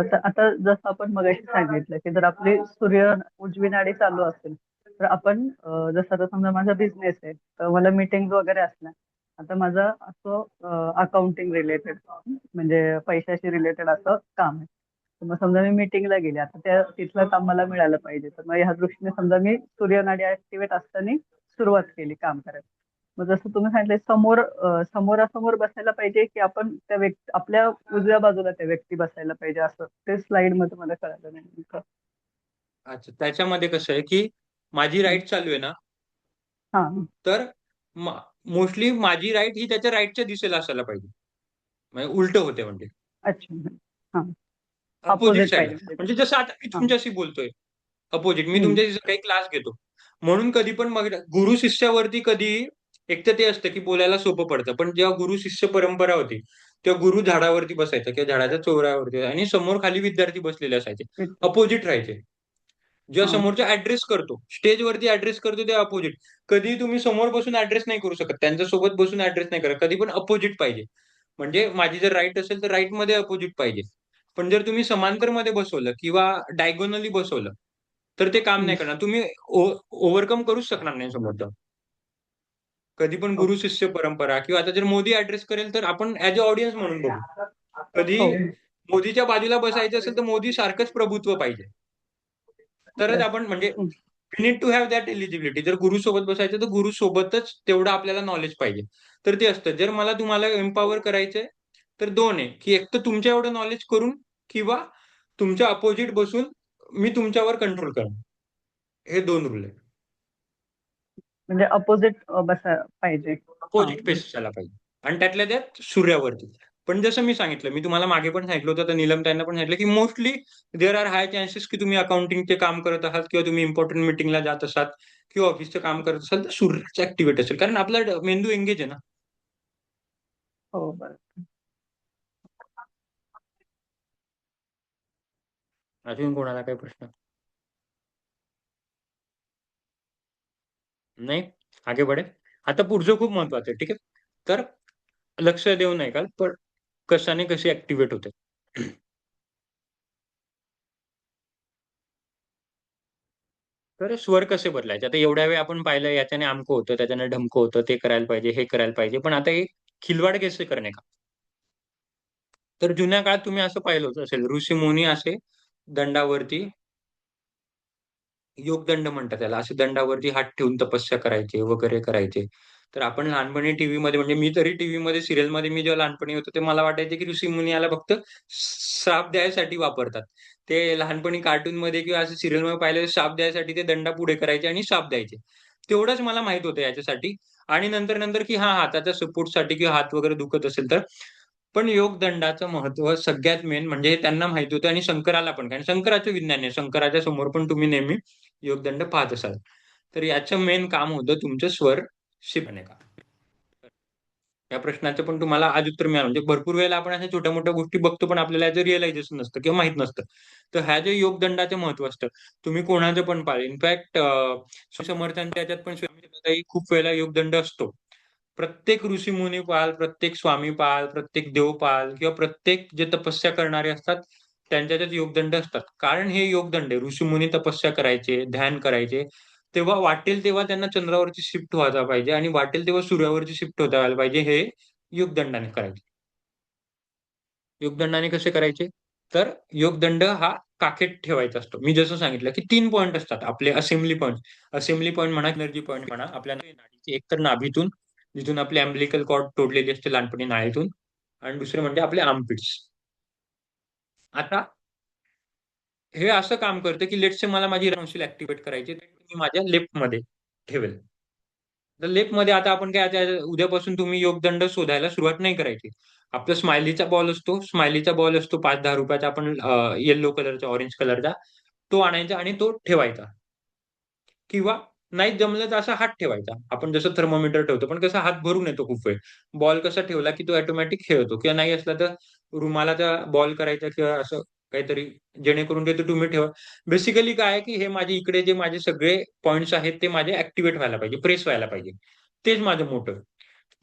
तर आता जसं आपण मगाशी सांगितलं की जर आपली उजवी नाडी चालू असेल तर आपण जसं आता समजा माझा बिझनेस आहे तर मला मीटिंग वगैरे असल्या, आता माझं असं अकाउंटिंग रिलेटेड म्हणजे पैशाशी रिलेटेड असं काम आहे. तर मग समजा मी मीटिंगला गेले, आता त्या तिथलं काम मला मिळालं पाहिजे, तर मग ह्या दृष्टीने समजा मी सूर्यनाडी ऍक्टिव्हेट असताना सुरुवात केली काम करायला. मग जसं तुम्ही सांगितलं समोरासमोर बसायला पाहिजे की आपण त्या व्यक्ती आपल्या उजव्या बाजूला त्या व्यक्ती बसायला पाहिजे, असं ते स्लाइड मध्ये मला कळालं नाही नेमकं. अच्छा, त्याच्यामध्ये कसं आहे की माझी हम्म. राईट चालू आहे ना, हा. तर मोस्टली माझी राईट ही त्याच्या राईटच्या दिशेला असायला पाहिजे, म्हणजे उलट होते, म्हणजे अच्छा. हा. अपोजिट अपोजिट साईडला. पाहिजे. म्हणजे जसं आता मी हा. तुमच्याशी बोलतोय, अपोजिट मी हम्म. तुमच्याशी काही क्लास घेतो, म्हणून कधी पण मग गुरु शिष्यावरती कधी, एक तर ते असतं की बोलायला सोपं पडतं, पण जेव्हा गुरु शिष्य परंपरा होती तेव्हा गुरु झाडावरती बसायचा किंवा झाडाच्या चोरावरती आणि समोर खाली विद्यार्थी बसलेले असायचे, अपोजिट राहायचे. जेव्हा हा. समोरचा ऍड्रेस करतो, स्टेजवरती ऍड्रेस करतो ते अपोजिट. कधी तुम्ही समोर बसून ऍड्रेस नाही करू शकत, त्यांच्यासोबत बसून ऍड्रेस नाही करत, कधी पण अपोजिट पाहिजे. म्हणजे माझी जर राईट असेल तर राईट मध्ये अपोजिट पाहिजे. पण जर तुम्ही समांतर मध्ये बसवलं किंवा डायगोनली बसवलं तर ते काम हम्म. नाही करणार, तुम्ही ओव्हरकम करूच शकणार नाही समोरचं. कधी पण गुरु ओके. शिष्य परंपरा किंवा आता जर मोदी ऍड्रेस करेल तर आपण ऍज अ ऑडियन्स म्हणून बघू. कधी हो. मोदीच्या बाजूला बसायचं असेल तर मोदी सारखंच प्रभुत्व पाहिजे, तरच Yes. आपण म्हणजे hmm. We need to have that eligibility. जर गुरु सोबत बसायचं तर गुरु सोबतच तेवढं आपल्याला नॉलेज पाहिजे. तर ते असतं, जर मला तुम्हाला एम्पॉवर करायचंय तर दोन आहे, की एक तर तुमच्या एवढं नॉलेज करून किंवा तुमच्या अपोजिट बसून मी तुमच्यावर कंट्रोल करणं, हे दोन रूल आहे. म्हणजे अपोजिट बसा पाहिजे. हा. अपोजिट फेस असायला पाहिजे आणि त्यातल्या त्यात सूर्यावरती. पण जसं मी सांगितलं, मी तुम्हाला मागे पण सांगितलं होतं, तर नीलम त्यांना पण सांगितलं की mostly there are high chances की तुम्ही अकाउंटिंगचे काम करत आहात किंवा तुम्ही इम्पॉर्टंट मीटिंगला जात असाल किंवा ऑफिसचं काम करत असाल तर सूर्यच ऍक्टिव्हेट असेल, कारण आपला मेंदू एंगेज आहे ना. हो. बरं. अजून कोणाला काही प्रश्न? नाही? आगे बढे. आता पुढचं खूप महत्वाचं आहे, ठीक आहे. तर लक्ष देऊ नये का, पण कशाने कशी ऍक्टिव्हेट होते. तर स्वर कसे बदलायचे, आता एवढ्या वेळ आपण पाहिलं याच्याने अमकं होतं, त्याच्याने ढमकं होतं, ते करायला पाहिजे, हे करायला पाहिजे, पण आता एक खिलवाड कैसे करणे का. तर जुन्या काळात तुम्ही असं पाहिलं होतं असेल, ऋषी मुनी असे दंडावरती, योगदंड म्हणतात त्याला, असे दंडावरती हात ठेवून तपस्या करायचे वगैरे करायचे. तर आपण लहानपणी टीव्ही मध्ये, म्हणजे मी तरी टीव्ही मध्ये सिरियल मध्ये मी जेव्हा लहानपणी होतो ते मला वाटायचे की ऋषी मुनी याला फक्त श्राप द्यायसाठी वापरतात. ते लहानपणी कार्टून मध्ये किंवा असं सिरियल मध्ये पाहिलं, श्राप द्यायसाठी ते दंडा पुढे करायचे आणि श्राप द्यायचे. तेवढंच मला माहित होतं याच्यासाठी. आणि नंतर नंतर की हा हाताच्या सपोर्टसाठी किंवा हात वगैरे दुखत असेल तर. पण योगदंडाचं महत्व सगळ्यात मेन म्हणजे हे त्यांना माहिती होतं आणि शंकराला पण, कारण शंकराचं विज्ञान आहे, शंकराच्या समोर पण तुम्ही नेहमी योगदंड पाहत असाल. तर याचं मेन काम होतं तुमचं स्वर शिकणे का. या प्रश्नाचं पण तुम्हाला आज उत्तर मिळालं. म्हणजे भरपूर वेळेला आपण अशा छोट्या मोठ्या गोष्टी बघतो पण आपल्याला याचं रिअलायझेशन नसतं किंवा माहित नसतं. तर ह्या जे योगदंडाचं महत्व असतं, तुम्ही कोणाचं पण पाहा. इनफॅक्ट समर्थांच्या याच्यात पण स्वामी खूप वेळेला योगदंड असतो. प्रत्येक ऋषीमुनी पाहाल, प्रत्येक स्वामी पाहाल, प्रत्येक देव पाहाल किंवा प्रत्येक जे तपस्या करणारे असतात त्यांच्यात योगदंड असतात. कारण हे योगदंड आहे, ऋषीमुनी तपस्या करायचे, ध्यान करायचे, तेव्हा वाटेल तेव्हा त्यांना चंद्रावरती शिफ्ट व्हायला पाहिजे आणि वाटेल तेव्हा सूर्यावरती शिफ्ट होता यायला पाहिजे, हे योगदंडाने करायचे. योगदंडाने कसे करायचे, तर योगदंड हा काखेत ठेवायचा असतो. मी जसं सांगितलं की 3 पॉईंट असतात आपले असेंब्ली पॉईंट. असेंब्ली पॉईंट म्हणा, एनर्जी पॉईंट म्हणा, आपल्या नाडीचे एक तर नाभीतून जिथून आपली अम्बिलिकल कॉर्ड तोडलेली असते लहानपणी नाळीतून. आणि दुसरे म्हणजे आपले आर्मपिट्स. आता हे असं काम करतं की लेट्स से मला माझी नॉस्ट्रिल ऍक्टिव्हेट करायची, तर मी माझ्या लेफ्ट मध्ये ठेवेल. तर लेफ्ट मध्ये आता आपण काय, आता उद्यापासून तुम्ही योगदंड शोधायला सुरुवात नाही करायची. आपला स्माइलीचा बॉल असतो, 5-10 रुपयाचा, आपण येलो कलरचा, ऑरेंज कलरचा, तो आणायचा आणि तो ठेवायचा. किंवा नाही जमलं तर असा हात ठेवायचा. आपण जसं थर्मोमीटर ठेवतो, पण कसा हात भरून येतो खूप वेळ. बॉल कसा ठेवला की तो ऑटोमॅटिक हे होतो. किंवा नाही असला तर रुमालाचा बॉल करायचा किंवा असं काहीतरी, जेणेकरून ते तुम्ही ठेवा. बेसिकली काय आहे की हे माझे इकडे जे माझे सगळे पॉइंट्स आहेत ते माझे ऍक्टिव्हेट व्हायला पाहिजे, प्रेस व्हायला पाहिजे. तेच माझं मोठं.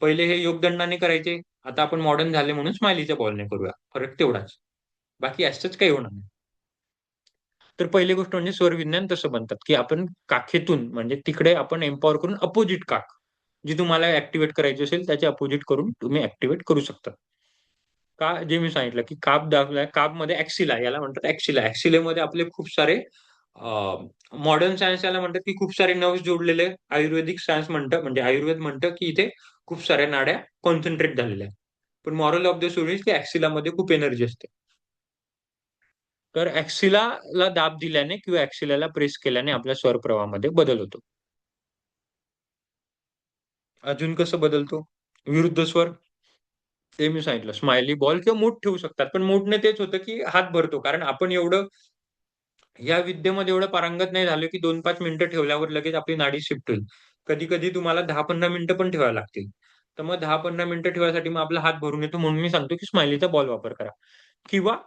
पहिले हे योगदंडाने करायचे, आता आपण मॉडर्न झाले म्हणून स्माइलीच्या बॉलने करूया. फरक तेवढाच, बाकी असंच काही होणार नाही. तर पहिली गोष्ट म्हणजे स्वरविज्ञान तसं बनतात, की आपण काखेतून म्हणजे तिकडे आपण एम्पॉवर करून अपोजिट काख, जी तुम्हाला ऍक्टिव्हेट करायची असेल त्याचे अपोजिट करून तुम्ही ऍक्टिव्हेट करू शकता. का, जे मी सांगितलं की काप दाखवलाय, काप मध्ये ऍक्सिला, याला म्हणतात ऍक्सिला. ऍक्सिलेमध्ये आपले खूप सारे, मॉडर्न सायन्स याला म्हणतात की खूप सारे नर्व्स जोडलेले. आयुर्वेदिक सायन्स म्हणतं, म्हणजे आयुर्वेद म्हणतं की इथे खूप साऱ्या नाड्या कॉन्सन्ट्रेट झालेल्या आहेत. पण मॉरल ऑफ द स्टोरी की ऍक्सिलामध्ये खूप एनर्जी असते. तर ऍक्सिलाला दाब दिल्याने किंवा ऍक्सिलाला प्रेस केल्याने आपल्या स्वर प्रवाहामध्ये बदल होतो. अजून कसं बदलतो विरुद्ध स्वर, ते मी सांगितलं. स्माइली बॉल किंवा मूठ ठेवू शकतात, पण मूठने तेच होतं की हात भरतो. कारण आपण एवढं या विद्येमध्ये एवढं पारंगत नाही झालो की 2-5 मिनिटं ठेवल्यावर लगेच आपली नाडी शिफ्ट होईल. कधी कधी तुम्हाला 10-15 मिनिटं पण ठेवायला लागतील. तर मग 10-15 मिनिटं ठेवायसाठी मग आपला हात भरून येतो, म्हणून मी सांगतो की स्माइलीचा बॉल वापर करा. किंवा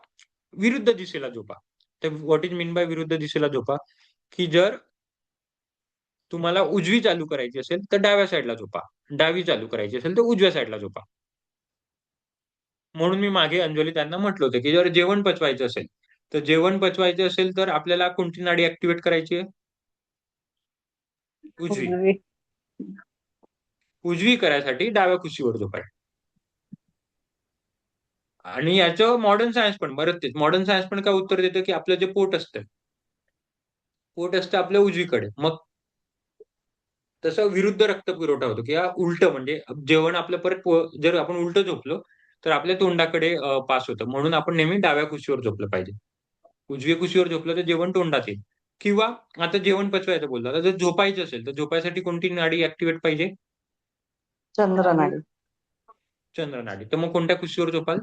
विरुद्ध दिशेला झोपा. तर व्हॉट इज मीन बाय विरुद्ध दिशेला झोपा, की जर तुम्हाला उजवी चालू करायची असेल तर डाव्या साईडला झोपा, डावी चालू करायची असेल तर उजव्या साईडला झोपा. म्हणून मी मागे अंजली त्यांना म्हटलं होतं की जर जेवण पचवायचं असेल, तर जेवण पचवायचं असेल तर आपल्याला कोणती नाडी ऍक्टिव्हेट करायची आहे? उजवी. उजवी. उजवी करायसाठी डाव्या कुशीवर झोपायचं. आणि याचं मॉडर्न सायन्स पण, बरं तेच मॉडर्न सायन्स पण काय उत्तर देतं की आपलं जे पोट असतं आपल्या उजवीकडे. मग तसं विरुद्ध रक्तपुरवठा होतो किंवा उलट, म्हणजे जेवण आपलं परत जर आपण उलट झोपलो तर आपल्या तोंडाकडे पास होतं. म्हणून आपण नेहमी डाव्या कुशीवर झोपलं पाहिजे. उजव्या कुशीवर झोपलं तर जेवण तोंडात येईल. किंवा आता जेवण पचवायचं बोलला, तर जर झोपायचं असेल तर झोपायसाठी कोणती नाडी ऍक्टिव्हेट पाहिजे? चंद्रनाडी. चंद्र नाडी. तर मग कोणत्या कुशीवर झोपाल?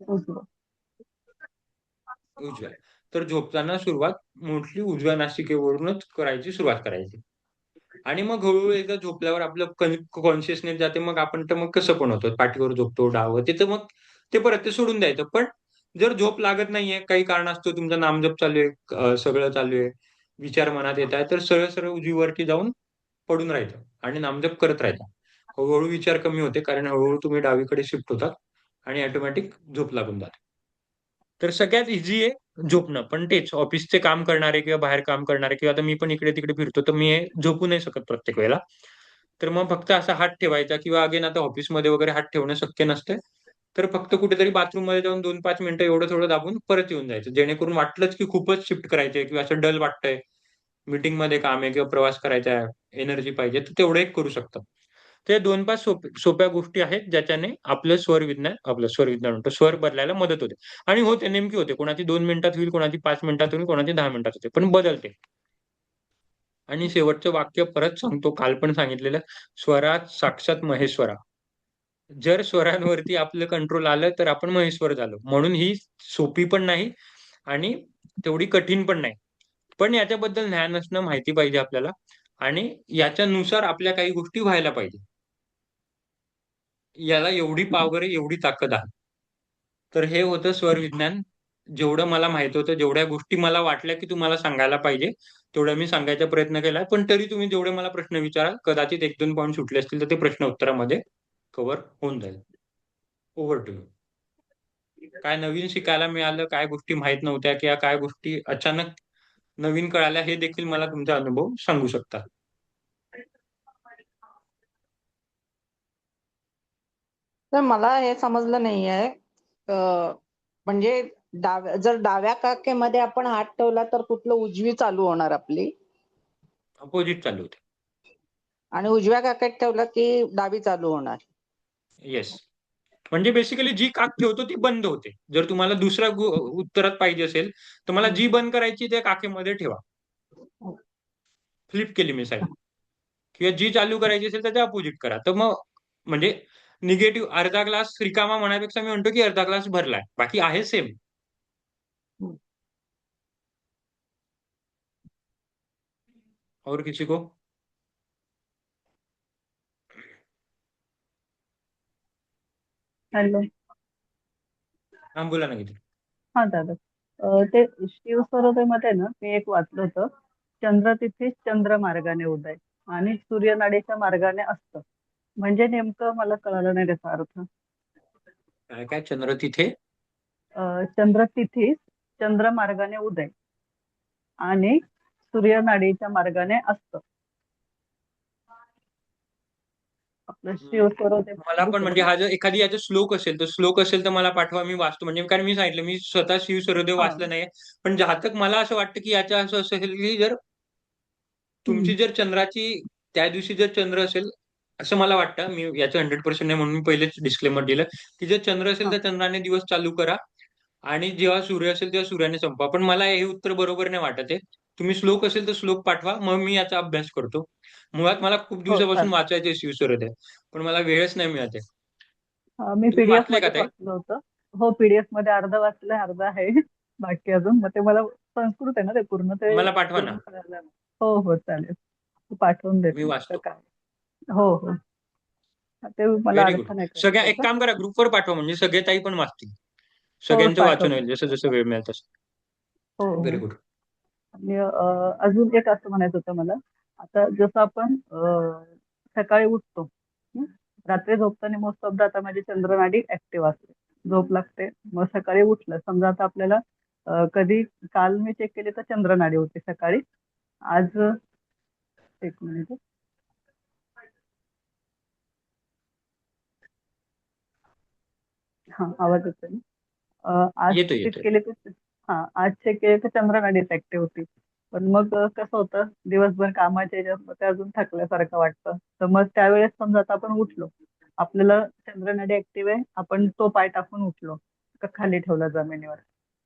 उजवी. उजव्या. तर झोपताना सुरुवात मोस्टली उजव्या नासिकेवरूनच सुरुवात करायची. आणि मग हळूहळू एकदा झोपल्यावर आपलं कॉन्शियसनेस जाते. मग आपण तर मग कसं पण होतो, पाठीवर झोपतो, डावं, तिथं मग ते परत ते सोडून द्यायचं. पण जर झोप लागत नाहीये, काही कारणास्तव तुमचा नामजप चालू आहे, सगळं चालू आहे, विचार मनात येत आहे, तर सरळ सरळ उजवीवरती जाऊन पडून राहायचं आणि नामजप करत राहायचा. हळूहळू विचार कमी होते, कारण हळूहळू तुम्ही डावीकडे शिफ्ट होतात आणि ऑटोमॅटिक झोप लागून जाते. तर सगळ्यात इझी आहे झोपणं. पण तेच ऑफिसचे काम करणारे किंवा बाहेर काम करणारे, किंवा आता मी पण इकडे तिकडे फिरतो, तर मी हे झोपू नाही शकत प्रत्येक वेळेला. तर मग फक्त असा हात ठेवायचा, किंवा अगेन आता ऑफिसमध्ये वगैरे हात ठेवणं शक्य नसते. तर फक्त कुठेतरी बाथरूममध्ये जाऊन 2-5 मिनिटं एवढं थोडं दाबून परत येऊन जायचं. जेणेकरून वाटलंच की खूपच शिफ्ट करायचंय किंवा असं डल वाटतंय, मीटिंगमध्ये काम आहे किंवा प्रवास करायचा आहे, एनर्जी पाहिजे, तर तेवढं एक करू शकता. ते 2-5 सोप्या गोष्टी आहेत, ज्याच्याने आपलं स्वर विज्ञान म्हणतो, स्वर बदलायला मदत होते. आणि होते, नेमकी होते. कोणाची 2 मिनिटात होईल, कोणाची 5 मिनिटात होईल, कोणाची 10 मिनिटात होते, पण बदलते. आणि शेवटचं वाक्य परत सांगतो, काल पण सांगितलेलं, स्वरात साक्षात महेश्वरा. जर स्वरांवरती आपलं कंट्रोल आलं तर आपण महेश्वर झालो. म्हणून ही सोपी पण नाही आणि तेवढी कठीण पण नाही. पण याच्याबद्दल ज्ञान असणं, माहिती पाहिजे आपल्याला, आणि याच्यानुसार आपल्या काही गोष्टी व्हायला पाहिजे. याला एवढी पॉवर आहे, एवढी ताकद आहे. तर हे होतं स्वर विज्ञान. जेवढं मला माहित होतं, जेवढ्या गोष्टी मला वाटल्या की तुम्हाला सांगायला पाहिजे, तेवढ्या मी सांगायचा प्रयत्न केलाय. पण तरी तुम्ही जेवढे मला प्रश्न विचाराल, कदाचित 1-2 पॉइंट सुटले असतील, तर ते प्रश्न उत्तरामध्ये कव्हर होऊन जाईल. Over to you. काय नवीन शिकायला मिळालं, काय गोष्टी माहित नव्हत्या, किंवा काय गोष्टी अचानक नवीन कळाल्या, हे देखील मला तुमचा अनुभव सांगू शकता. तर मला हे समजलं नाहीये, म्हणजे जर डाव्या काखेमध्ये आपण हात ठेवला तर कुठलं उजवी चालू होणार आपली? अपोजिट चालू होते. आणि उजव्या काकेत ठेवलं की डावी चालू होणार. येस. म्हणजे बेसिकली जी काक ठेवतो ती बंद होते. जर तुम्हाला दुसऱ्या उत्तरात पाहिजे असेल तर मला जी बंद करायची त्या काकेमध्ये ठेवा. फ्लिप केली मी साईड. किंवा जी चालू करायची असेल त्याच्या अपोजिट करा. तर मग म्हणजे निगेटिव्ह अर्धा ग्लास रिकामा म्हणण्यापेक्षा मी म्हणतो की अर्धा ग्लास भरलाय. बाकी आहे सेम. और किसी को? हॅलो. हा बोला ना किती. हा दादा. ते शिव सरोदेमध्ये ना मी एक वाचलं होतं, चंद्र तिथेच चंद्र मार्गाने उदय आणि सूर्यनाडीच्या मार्गाने अस्त. म्हणजे नेमकं मला कळालं नाही त्याचा अर्थ. काय काय चंद्र तिथे चंद्र तिथेच चंद्र मार्गाने उदय आणि सूर्यनाडीच्या मार्गाने अस्त. आपलं शिव सरोदे मला पण म्हणजे हा जर एखादी याचा श्लोक असेल तर मला पाठवा, मी वाचतो. म्हणजे कारण मी सांगितलं मी स्वतः शिव सरोदेव हा. वाचलं नाही. पण जहातक मला असं वाटतं की याच्या असं असेल की जर तुमची जर चंद्राची त्या दिवशी जर चंद्र असेल असं मला वाटतं, मी याचं 100% नाही म्हणून मी पहिलेच डिस्क्लेमर दिलं की जर चंद्र असेल हा. तर चंद्राने दिवस चालू करा आणि जेव्हा सूर्य असेल तेव्हा सूर्याने संपवा. पण मला हे उत्तर बरोबर नाही वाटत आहे. तुम्ही श्लोक असेल तर श्लोक पाठवा, मग मी याचा अभ्यास करतो. मुळात मला खूप हो दिवसापासून चालेल. वाचायचे शिव सरोदे, पण मला वेळच नाही मिळत आहे. मी तुम्ही पीडीएफ वाचले का मध्येच ताई? वाचलं होतं. हो, पीडीएफ मध्ये अर्ध वाचलंय, अर्ध आहे बाकी अजून. मग ते मला संस्कृत आहे ना ते पूर्ण, ते मला पाठवा ना, पूर्ण करायला लागलं. हो हो चालेल, ते पाठवून मी देते तर वाचतो. काय. हो हो. ते मला व्हेरी गुड. अर्थ नाही कळत सगळ्या एक त्याचा. काम करा, ग्रुपवर पाठवा म्हणजे सगळे ताई पण वाचतील. हो सगळ्यांचं वाचन पाठवते. होईल जसं जसं वेळ मिळेल तसं. हो व्हेरी हो. गुड. आणि अजून एक असं म्हणायचं होतं मला. आता जसं आपण सकाळी उठतो, हं? रात्री झोपताना मोस्ट ऑफ द आता माझी चंद्रनाडी ऍक्टिव्ह असते, झोप लागते. मग सकाळी उठलं समजा, आता आपल्याला कधी काल मी चेक केली तर चंद्रनाडी होती सकाळी. आज एक मिनिट. हा, आवाज येतोय ना? आज येतोय चेक येतोय. केले तर, हा आज चेक केले तर चंद्रनाडीच ऍक्टिव्ह होती. पण मग कसं होतं, दिवसभर कामाच्या ह्याच्यात मग ते अजून थकल्यासारखं वाटतं. तर मग त्यावेळेस समजा आता आपण उठलो, आपल्याला चंद्रनाडी ऍक्टिव्ह आहे, आपण तो पाय टाकून उठलो का खाली ठेवला जमिनीवर.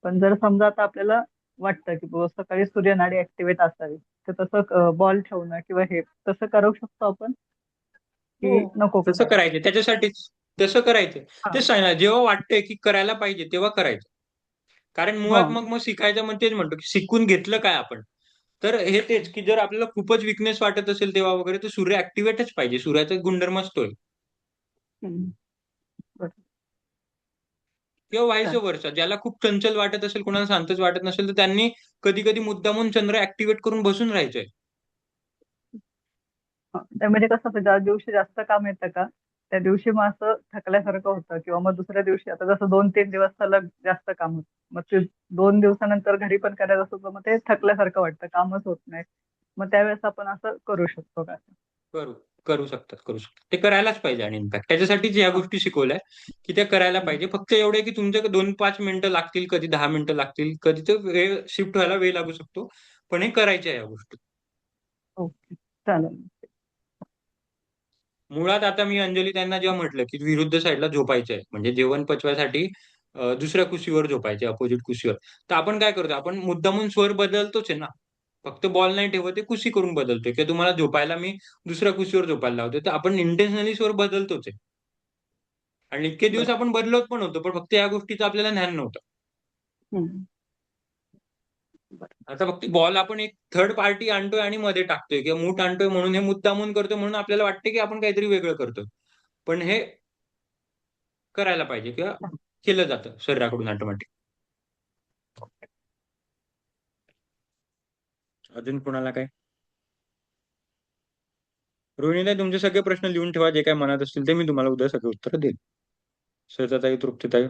पण जर समजा आता आपल्याला वाटतं की बुवा सकाळी सूर्यनाडी ऍक्टिव्हेट असावी, तर तसं बॉल ठेवणं किंवा हे तसं करू शकतो आपण की हो, नको तसं करायला? करायचं त्याच्यासाठीच. तसं करायचं. हा. तेच सांगितलं, जेव्हा वाटतंय की करायला पाहिजे तेव्हा करायचं. कारण हो. मुळात मग मग शिकायचं मग तेच म्हणतो की शिकून घेतलं काय आपण. तर हे तेच की जर आपल्याला खूपच विकनेस वाटत असेल तेव्हा वगैरे तर सूर्य ऍक्टिव्हेटच पाहिजे. सूर्याचा गुणधर्मच तो आहे. हम्म. बरं. किंवा व्हाईस चालेल. वर्सा, ज्याला खूप चंचल वाटत असेल, कोणाला शांतच वाटत नसेल तर त्यांनी कधी कधी मुद्दामून चंद्र ऍक्टिव्हेट करून बसून राहायचंय. त्यामध्ये कसं होतं, ज्या दिवशी जास्त काम येतं का त्या दिवशी मग असं थकल्यासारखं होतं, किंवा मग दुसऱ्या दिवशी आता जसं 2-3 दिवस सलग जास्त काम होतं, मग ते 2 दिवसानंतर घरी पण करायचं असतं, तर मग ते थकल्यासारखं वाटतं, कामच होत नाही. मग त्यावेळेस आपण असं करू शकतो का? करू करू शकतात, करू शकतात. ते करायलाच पाहिजे आणि इनफॅक्ट त्याच्यासाठीच या हा. गोष्टी शिकवल्या की ते करायला हम्म. पाहिजे. फक्त एवढे की तुमच्याकडे 2-5 मिनिटं लागतील, कधी 10 मिनिटं लागतील, कधी तर वेळ शिफ्ट व्हायला वेळ लागू शकतो. पण हे करायच्या या गोष्टी. ओके चालेल. मुळात आता मी अंजली त्यांना जेव्हा म्हटलं की विरुद्ध साईडला झोपायचं आहे म्हणजे जेवण पचवायसाठी दुसऱ्या कुशीवर झोपायचे, अपोजिट कुशीवर. तर आपण काय करतो, आपण मुद्दामून स्वर बदलतोच आहे ना. फक्त बॉल नाही ठेवत आहे, कुशी करून बदलतोय किंवा तुम्हाला झोपायला मी दुसऱ्या कुशीवर झोपायला लावतोय. तर आपण इंटेन्शनली स्वर बदलतोच आहे. आणि इतके दिवस बरं. आपण बदलत पण होतो, पण फक्त या गोष्टीचं आपल्याला ज्ञान नव्हतं. हम्म. बरं. आता फक्त बॉल आपण एक थर्ड पार्टी आणतोय आणि मध्ये टाकतोय किंवा मूठ आणतोय म्हणून हे मुद्दामून करतोय म्हणून आपल्याला वाटतं की आपण काहीतरी वेगळं करतोय. पण हे करायला पाहिजे किंवा केलं जातं शरीराकडून ऑटोमॅटिक. अजून कोणाला काय? रोहिणीताई, तुमचे सगळे प्रश्न लिहून ठेवा, जे काही मनात असतील ते मी तुम्हाला उद्या सगळे उत्तर देईन. श्वेताताई, तृप्तीताई.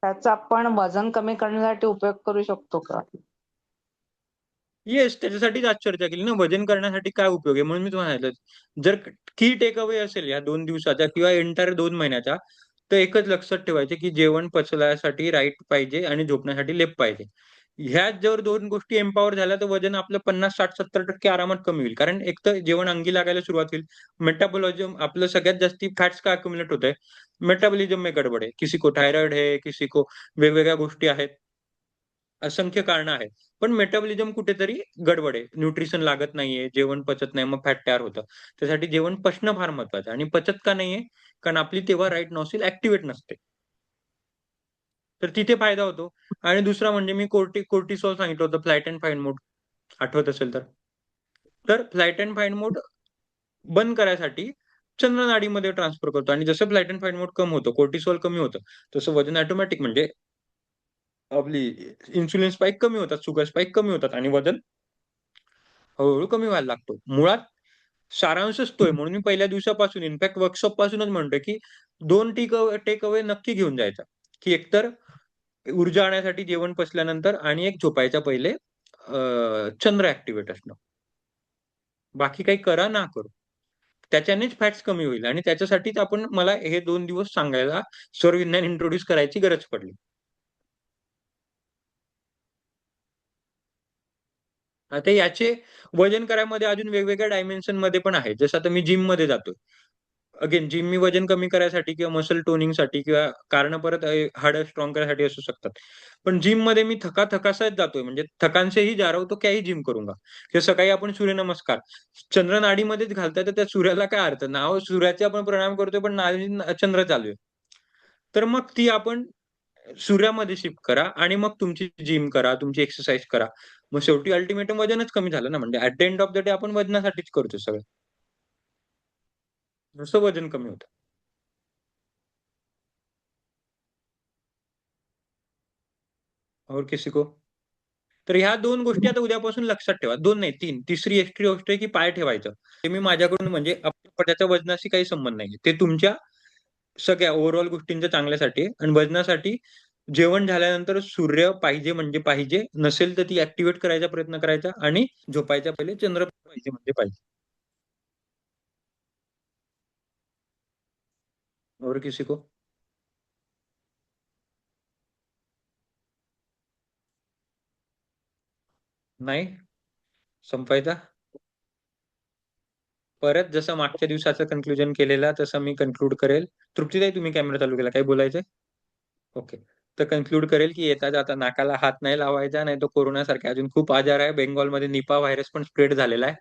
त्याचा आपण वजन कमी करण्यासाठी उपयोग करू शकतो का? येस, त्याच्यासाठीच आज चर्चा केली ना, वजन करण्यासाठी काय उपयोग आहे. म्हणून मी तुम्हाला सांगितलं, जर की टेक अवे असेल या 2 दिवसाचा किंवा एंटायर 2 महिन्याचा, तर एकच लक्षात ठेवायचे की जेवण पचण्यासाठी राईट पाहिजे आणि झोपण्यासाठी लेफ्ट पाहिजे. ह्या जर दोन गोष्टी एम्पॉवर झाल्या तर वजन आपलं 50-60-70% आरामात कमी होईल. कारण एक तर जेवण अंगी लागायला सुरुवात होईल. मेटाबॉलिझम आपलं सगळ्यात जास्ती फॅट्स का अक्युमुलेट होत आहे? मेटाबॉलिझम में गडबड है. किसी को थायरॉइड है, किसी को वेगवेगळ्या गोष्टी आहेत. असंख्य कारणं आहेत. पण मेटाबॉलिझम कुठेतरी गडबड आहे. न्यूट्रिशन लागत नाहीये, जेवण पचत नाही, मग फॅट तयार होतं. त्यासाठी जेवण पचणं फार महत्वाचं आहे आणि पचत का नाहीये? कारण आपली तेव्हा राइट नॉस्ट्रिल ॲक्टिव्हेट नसते. तर तिथे फायदा होतो आणि दुसरा म्हणजे मी कोर्टिसॉल सांगितलं होतं फ्लाइट अँड फाइंड मोड आठवत असेल तर. तर फ्लाइट अँड फाइंड मोड बंद करायसाठी चंद्र नाडीमध्ये ट्रान्सफर करतो आणि जसं फ्लाइट अँड फाइंड मोड कमी होतं, कोर्टिसॉल कमी होतं, तसं वजन ऑटोमॅटिक म्हणजे आपली इन्सुलिन स्पाइक कमी होतात, शुगर स्पाइक कमी होतात आणि वजन हळू-हळू कमी व्हायला लागतो. मुळात सारांशच तो आहे. म्हणून मी पहिल्या दिवसापासून इनफॅक्ट वर्कशॉप पासूनच म्हणतोय, की 2 टेक अवे नक्की घेऊन जायचा, की एकतर ऊर्जा आणण्यासाठी जेवण पचल्यानंतर आणि एक झोपायच्या पहिले चंद्र ॲक्टिव्हेट असणं. बाकी काही करा ना करू. त्याच्यानेच फॅट्स कमी होईल आणि त्याच्यासाठीच मला हे 2 दिवस सांगायला स्वरविज्ञान इंट्रोड्यूस करायची गरज पडली. आता याचे वजन करायमध्ये अजून वेगवेगळ्या डायमेन्शनमध्ये पण आहे. जसं आता मी जिममध्ये जातोय. अगेन जिम मी वजन कमी करायसाठी किंवा मसल टोनिंगसाठी किंवा कारणं परत हाडं स्ट्राँग करायसाठी असू शकतात. पण जिममध्ये मी थका-थकासाच जातोय म्हणजे थकान से ही जा रहा हूं तो क्या ही जिम करूंगा. किंवा सकाळी आपण सूर्यनमस्कार चंद्र नाडीमध्येच घालताय तर त्या सूर्याला काय अर्थ? नाव सूर्याचे आपण प्रणाम करतोय पण नाडी चंद्र चालू आहे. तर मग ती आपण सूर्यामध्ये शिफ्ट करा आणि मग तुमची जिम करा, तुमची एक्सरसाइज करा. मग शेवटी अल्टिमेटम वजनच कमी झालं ना, म्हणजे at the end of the day आपण वजनासाठीच करतोय सगळं. नुसतं वजन कमी होतं. और किसी को? तर ह्या 2 गोष्टी आता उद्यापासून लक्षात ठेवा. 2 नाही 3. तिसरी एक्स्ट्री गोष्ट आहे, की पाय ठेवायचं. ते मी माझ्याकडून म्हणजे त्याच्या वजनाशी काही संबंध नाहीये. ते तुमच्या सगळ्या ओव्हरऑल गोष्टींच्या चांगल्यासाठी आहे आणि वजनासाठी जेवण झाल्यानंतर सूर्य पाहिजे म्हणजे पाहिजे. नसेल तर ती ॲक्टिव्हेट करायचा प्रयत्न करायचा आणि झोपायच्या पहिले चंद्र पाहिजे म्हणजे पाहिजे. और किसी को? नाही? संपवायचा? परत जसं मागच्या दिवसाचं कन्क्लुजन केलेलं तसं मी कन्क्लूड करेल. तृप्तीताई तुम्ही कॅमेरा चालू केला. काही बोलायचंय? ओके. तर कन्क्लूड करेल, की येता-जाता नाकाला हात नाही लावायचा, नाहीतर कोरोनासारखे अजून खूप आजार आहे. बेंगॉलमध्ये निपा व्हायरस पण स्प्रेड झालेला आहे.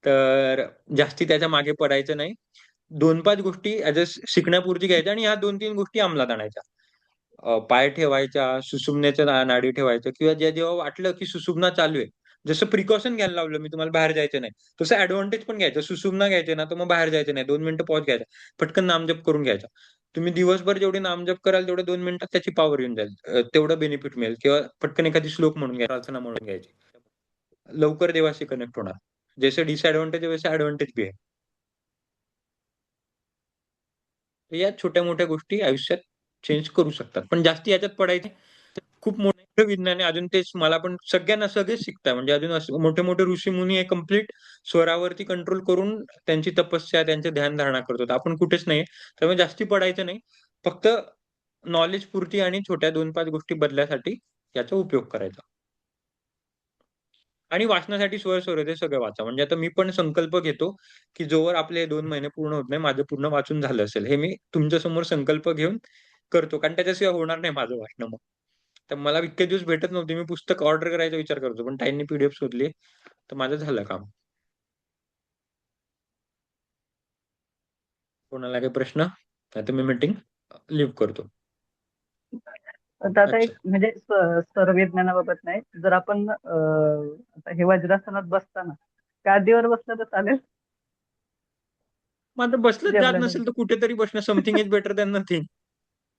तर जास्ती त्याच्या मागे पडायचं नाही. 2-5 गोष्टी ॲज अ शिकण्यापुरती घ्यायच्या आणि ह्या 2-3 गोष्टी अंमलात आणायच्या. पाय ठेवायच्या, सुषुम्नेच्या नाडी ठेवायच्या किंवा जेव्हा वाटलं, की सुषुम्ना चालू आहे. जसं प्रिकॉशन घ्यायला लावलं मी तुम्हाला बाहेर जायचं नाही. तसं ॲडव्हांटेज पण घ्यायचं. सुषुम्ना घ्यायची ना, तर मग बाहेर जायचं नाही. 2 मिनिटं पॉज घ्यायचा. पटकन नामजप करून घ्यायचा. तुम्ही दिवसभर जेवढे नामजप कराल तेवढे 2 मिनिटात त्याची पॉवर येऊन जाईल. तेवढं बेनिफिट मिळेल किंवा पटकन एखादी श्लोक म्हणून घ्या, प्रार्थना म्हणून घ्यायची. लवकर देवाशी कनेक्ट होणार. जैसे डिसएडव्हांटेज है वैसे एडव्हांटेज भी है. तर या छोट्या-मोठ्या गोष्टी आयुष्यात चेंज करू शकतात. पण जास्ती याच्यात पडायचे खूप मोठं विज्ञान आहे. अजून तेच मला पण सगळ्यांना सगळेच शिकताय. म्हणजे अजून असं मोठे-मोठे ऋषीमुनी हे कंप्लीट स्वरावरती कंट्रोल करून त्यांची तपस्या, त्यांचे ध्यानधारणा करत आपण कुठेच नाही. त्यामुळे जास्ती पडायचं नाही. फक्त नॉलेज पुरती आणि छोट्या 2-5 गोष्टी बदलायसाठी याचा उपयोग करायचा. आणि वाचनासाठी स्वर ते सगळं वाचा. म्हणजे आता मी पण संकल्प घेतो, की जोवर आपले 2 महिने पूर्ण होत नाही, माझं पूर्ण वाचून झालं असेल. हे मी तुमच्या समोर संकल्प घेऊन करतो. कारण त्याच्याशिवाय होणार नाही माझं वाचणं मग. तर मला इतके दिवस भेटत नव्हते. मी पुस्तक ऑर्डर करायचा विचार करतो. पण ताईंनी पी-डी-एफ शोधली, तर माझं झालं काम. कोणाला काही प्रश्न? नाहीतर मी मीटिंग लीव्ह करतो. तर आता एक अच्छा. म्हणजे स्वरविज्ञानाबाबत नाही. जर आपण आता हे वज्रासनात बसताना गादीवर बसलं तर चालेल मग आता बसलंच जात जेवल्यानंतर? नसेल तर कुठेतरी बसणं something is better than nothing.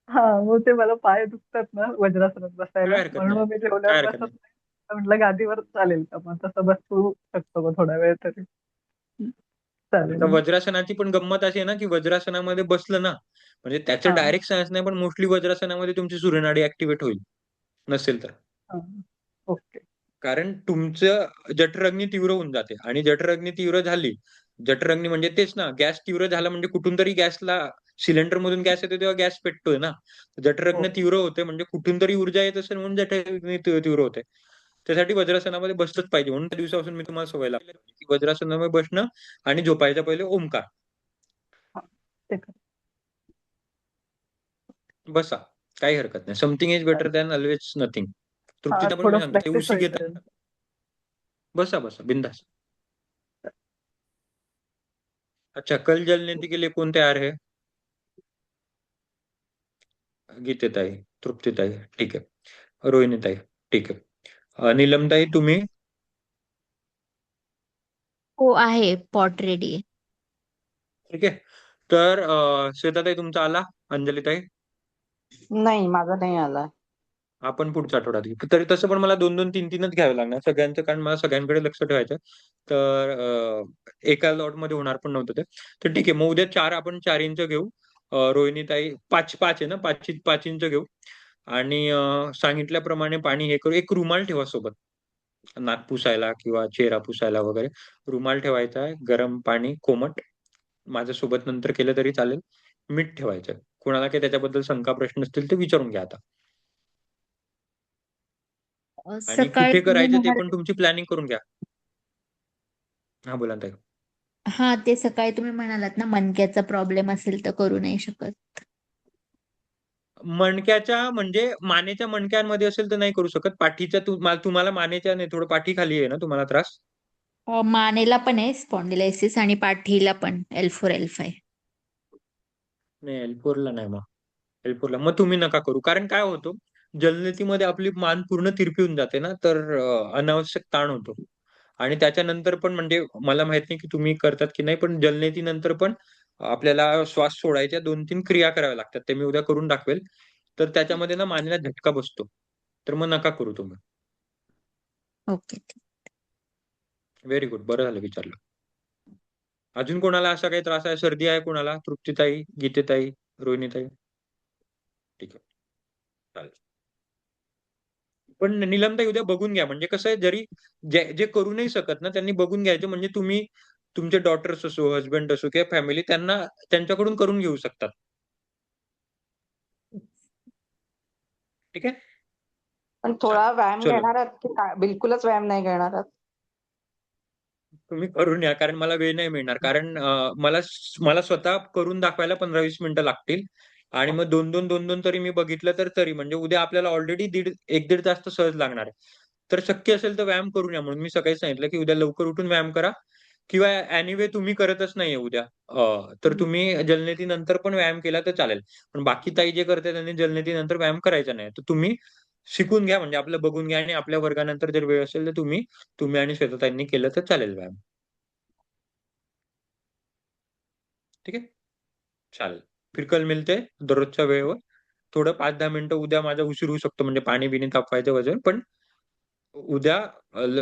हा मग ते मला पाय दुखतात ना वज्रासनात बसायला, काय हरकत म्हणून नाही. मग मी काय जेवल्यावर हरकत बसत नाही. नाही. तर म्हटलं गादीवर चालेल का? मग तसं बसू शकतो मग थोडा वेळ तरी. चालेल आता मग. वज्रासनाची पण गंमत अशी आहे ना, की वज्रासनामध्ये बसलं ना, म्हणजे त्याचं हा डायरेक्ट सायन्स नाही, पण मोस्टली वज्रासनामध्ये तुमची सूर्यनाडी ॲक्टिव्हेट होईल, नसेल तर. हा ओके. कारण तुमचं जठराग्नी तीव्र होऊन जाते आणि जठराग्नी तीव्र झाली, जठराग्नी म्हणजे तेच ना, गॅस तीव्र झाला म्हणजे कुठून तरी गॅसला सिलेंडर मधून गॅस येतो तेव्हा गॅस पेटतोय ना. जठरग्न हो. तीव्र होते म्हणजे कुठून तरी ऊर्जा येत असेल म्हणून जठरग्नी तीव्र होते. त्यासाठी वज्रासनामध्ये बसलंच पाहिजे. म्हणून त्या दिवसापासून मी तुम्हाला सवय लावली की वज्रासनामध्ये बसणं आणि झोपायच्या पहिले ओमकार. हा, ते कर. बसा, काही हरकत नाही. Something is better than always nothing. हा, तृप्तीला पण मी थोडं सांगतो ते प्रॅक्टिस उशी घेता. होईपर्यंत. बसा बसा बिंदास. अच्छा, कल जलने के लिए कौन तैयार है? गीतेताई, तृप्तीताई, ठीक आहे. रोहिणीताई, ठीक आहे. नीलमताई तुम्ही? हो आहे, पॉट रेडी आहे. ठीक आहे. तर श्वेताताई तुमचा आला? अंजलीताई? नाही, माझा नाही आला. आपण पुढच्या आठवड्यात घेऊ. तरी तसं पण मला 2-2, 3-3च घ्यावे लागणार सगळ्यांचं, कारण मला सगळ्यांकडे लक्ष ठेवायचं. तर एका लॉट मध्ये होणार पण नव्हतं ते. तर ठीक आहे, मग उद्या आपण 4 इंच घेऊ. रोहिणीताई 5 आहे ना, 5 इंच घेऊ. आणि सांगितल्याप्रमाणे पाणी हे करू. एक रुमाल ठेवा सोबत, नाक पुसायला किंवा चेहरा पुसायला वगैरे. रुमाल ठेवायचा आहे, गरम पाणी कोमट. माझ्यासोबत नंतर केलं तरी चालेल. मीठ ठेवायचं. कोणाला काही त्याच्याबद्दल शंका प्रश्न असतील ते विचारून घ्या आता. आणि सकाळी कुठे तुम्ही करायचं ते म्हणाल, पण तुमची प्लॅनिंग करून घ्या. हा बोला ताई. हा ते सकाळी तुम्ही म्हणालात ना मणक्याचा प्रॉब्लेम असेल तर करू नाही शकत. मणक्याच्या म्हणजे मानेच्या मणक्यांमध्ये असेल तर नाही करू शकत. पाठीच्या तुम्हाला मानेच्या नाही, थोडं पाठी खाली आहे ना तुम्हाला त्रास? मानेला पण आहे स्पॉन्डिलायसिस आणि पाठीला पण L4 L5. नाही, एलफोरला नाही. मग एलफोरला मग तुम्ही नका करू. कारण काय होतं, जलनेतीमध्ये आपली मान पूर्ण तिरपी जाते ना, तर अनावश्यक ताण होतो. आणि त्याच्यानंतर पण म्हणजे मला माहित नाही की तुम्ही करतात की नाही, पण जलनेतीनंतर पण आपल्याला श्वास सोडायच्या 2-3 क्रिया कराव्या लागतात. ते मी उद्या करून दाखवेल. तर त्याच्यामध्ये ना मानेला झटका बसतो. तर मग नका करू तुम्ही. ओके. व्हेरी गुड, बरं झालं विचारलं. अजून कोणाला असा काही त्रास आहे? सर्दी आहे कोणाला? तृप्तीताई, गीतेताई, रोहिणीताई? ठीक आहे, चालेल. पण नीलमताई उद्या बघून घ्या. म्हणजे कसं आहे, जरी जे जे करू नाही शकत ना त्यांनी बघून घ्यायचं. म्हणजे तुम्ही तुमचे डॉटर्स असो, हस्बंड असो किंवा फॅमिली, त्यांना त्यांच्याकडून करून घेऊ शकतात. ठीक आहे, पण थोडा चालेल. व्यायाम चलो, घेणार आहात की काय? बिलकुलच व्यायाम नाही घेणार आहात? तुम्ही करून या, कारण मला वेळ नाही मिळणार. कारण मला मला स्वतः करून दाखवायला 15-20 मिनिटं लागतील. आणि मग 2-2 तरी मी बघितलं तर तरी म्हणजे उद्या आपल्याला ऑलरेडी 1-1.5 तास तर सहज लागणार आहे. तर शक्य असेल तर व्यायाम करून या. म्हणून मी सकाळी सांगितलं की उद्या लवकर उठून व्यायाम करा. किंवा एनिवे तुम्ही करतच नाहीये उद्या, तर तुम्ही जलनेतीनंतर पण व्यायाम केला तर चालेल. पण बाकी ताई जे करतात त्यांनी जलनेतीनंतर व्यायाम करायचा नाही. तर तुम्ही शिकून घ्या, म्हणजे आपलं बघून घ्या. आणि आपल्या वर्गानंतर जर वेळ असेल तर तुम्ही तुम्ही आणि श्वेताताईंनी केलं तर चालेल व्यायाम. ठीक आहे, चालेल. फिर कल मिळते दररोजच्या वेळेवर. थोडं 5-10 मिनिटं उद्या माझा उशीर होऊ शकतो, म्हणजे पाणी बिणी तापवायचं वगैरे. पण उद्या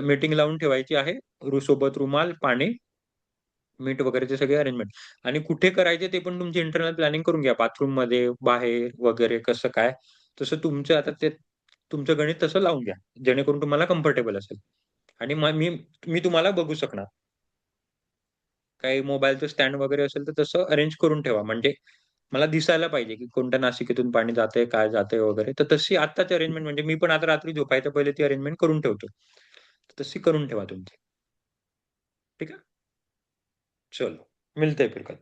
मीटिंग लावून ठेवायची आहे. सोबत रुमाल, पाणी, मीठ वगैरेचे सगळे अरेंजमेंट. आणि कुठे करायचे ते पण तुमची इंटरनल प्लॅनिंग करून घ्या. बाथरूम मध्ये, बाहेर वगैरे कसं काय. तसं तुमचं आता ते तुमचं गणित तसं लावून घ्या, जेणेकरून तुम्हाला कम्फर्टेबल असेल. आणि मग मी मी तुम्हाला बघू शकणार. काही मोबाईलचं स्टँड वगैरे असेल तर तसं अरेंज करून ठेवा. म्हणजे मला दिसायला पाहिजे की कोणत्या नासिकेतून पाणी जातंय, काय जातंय वगैरे. तर तशी आत्ताची अरेंजमेंट, म्हणजे मी पण आता रात्री झोपायच्या पहिले ती अरेंजमेंट करून ठेवतो. तशी करून ठेवा तुमची. ठीक आहे, चलो, मिलते हैं फिर कल.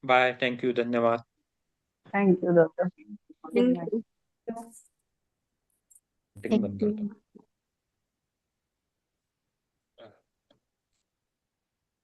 बाय, थँक यू, धन्यवाद. Thank you doctor. Good night. Thank you. Meeting बंद करतो. थँक्यू.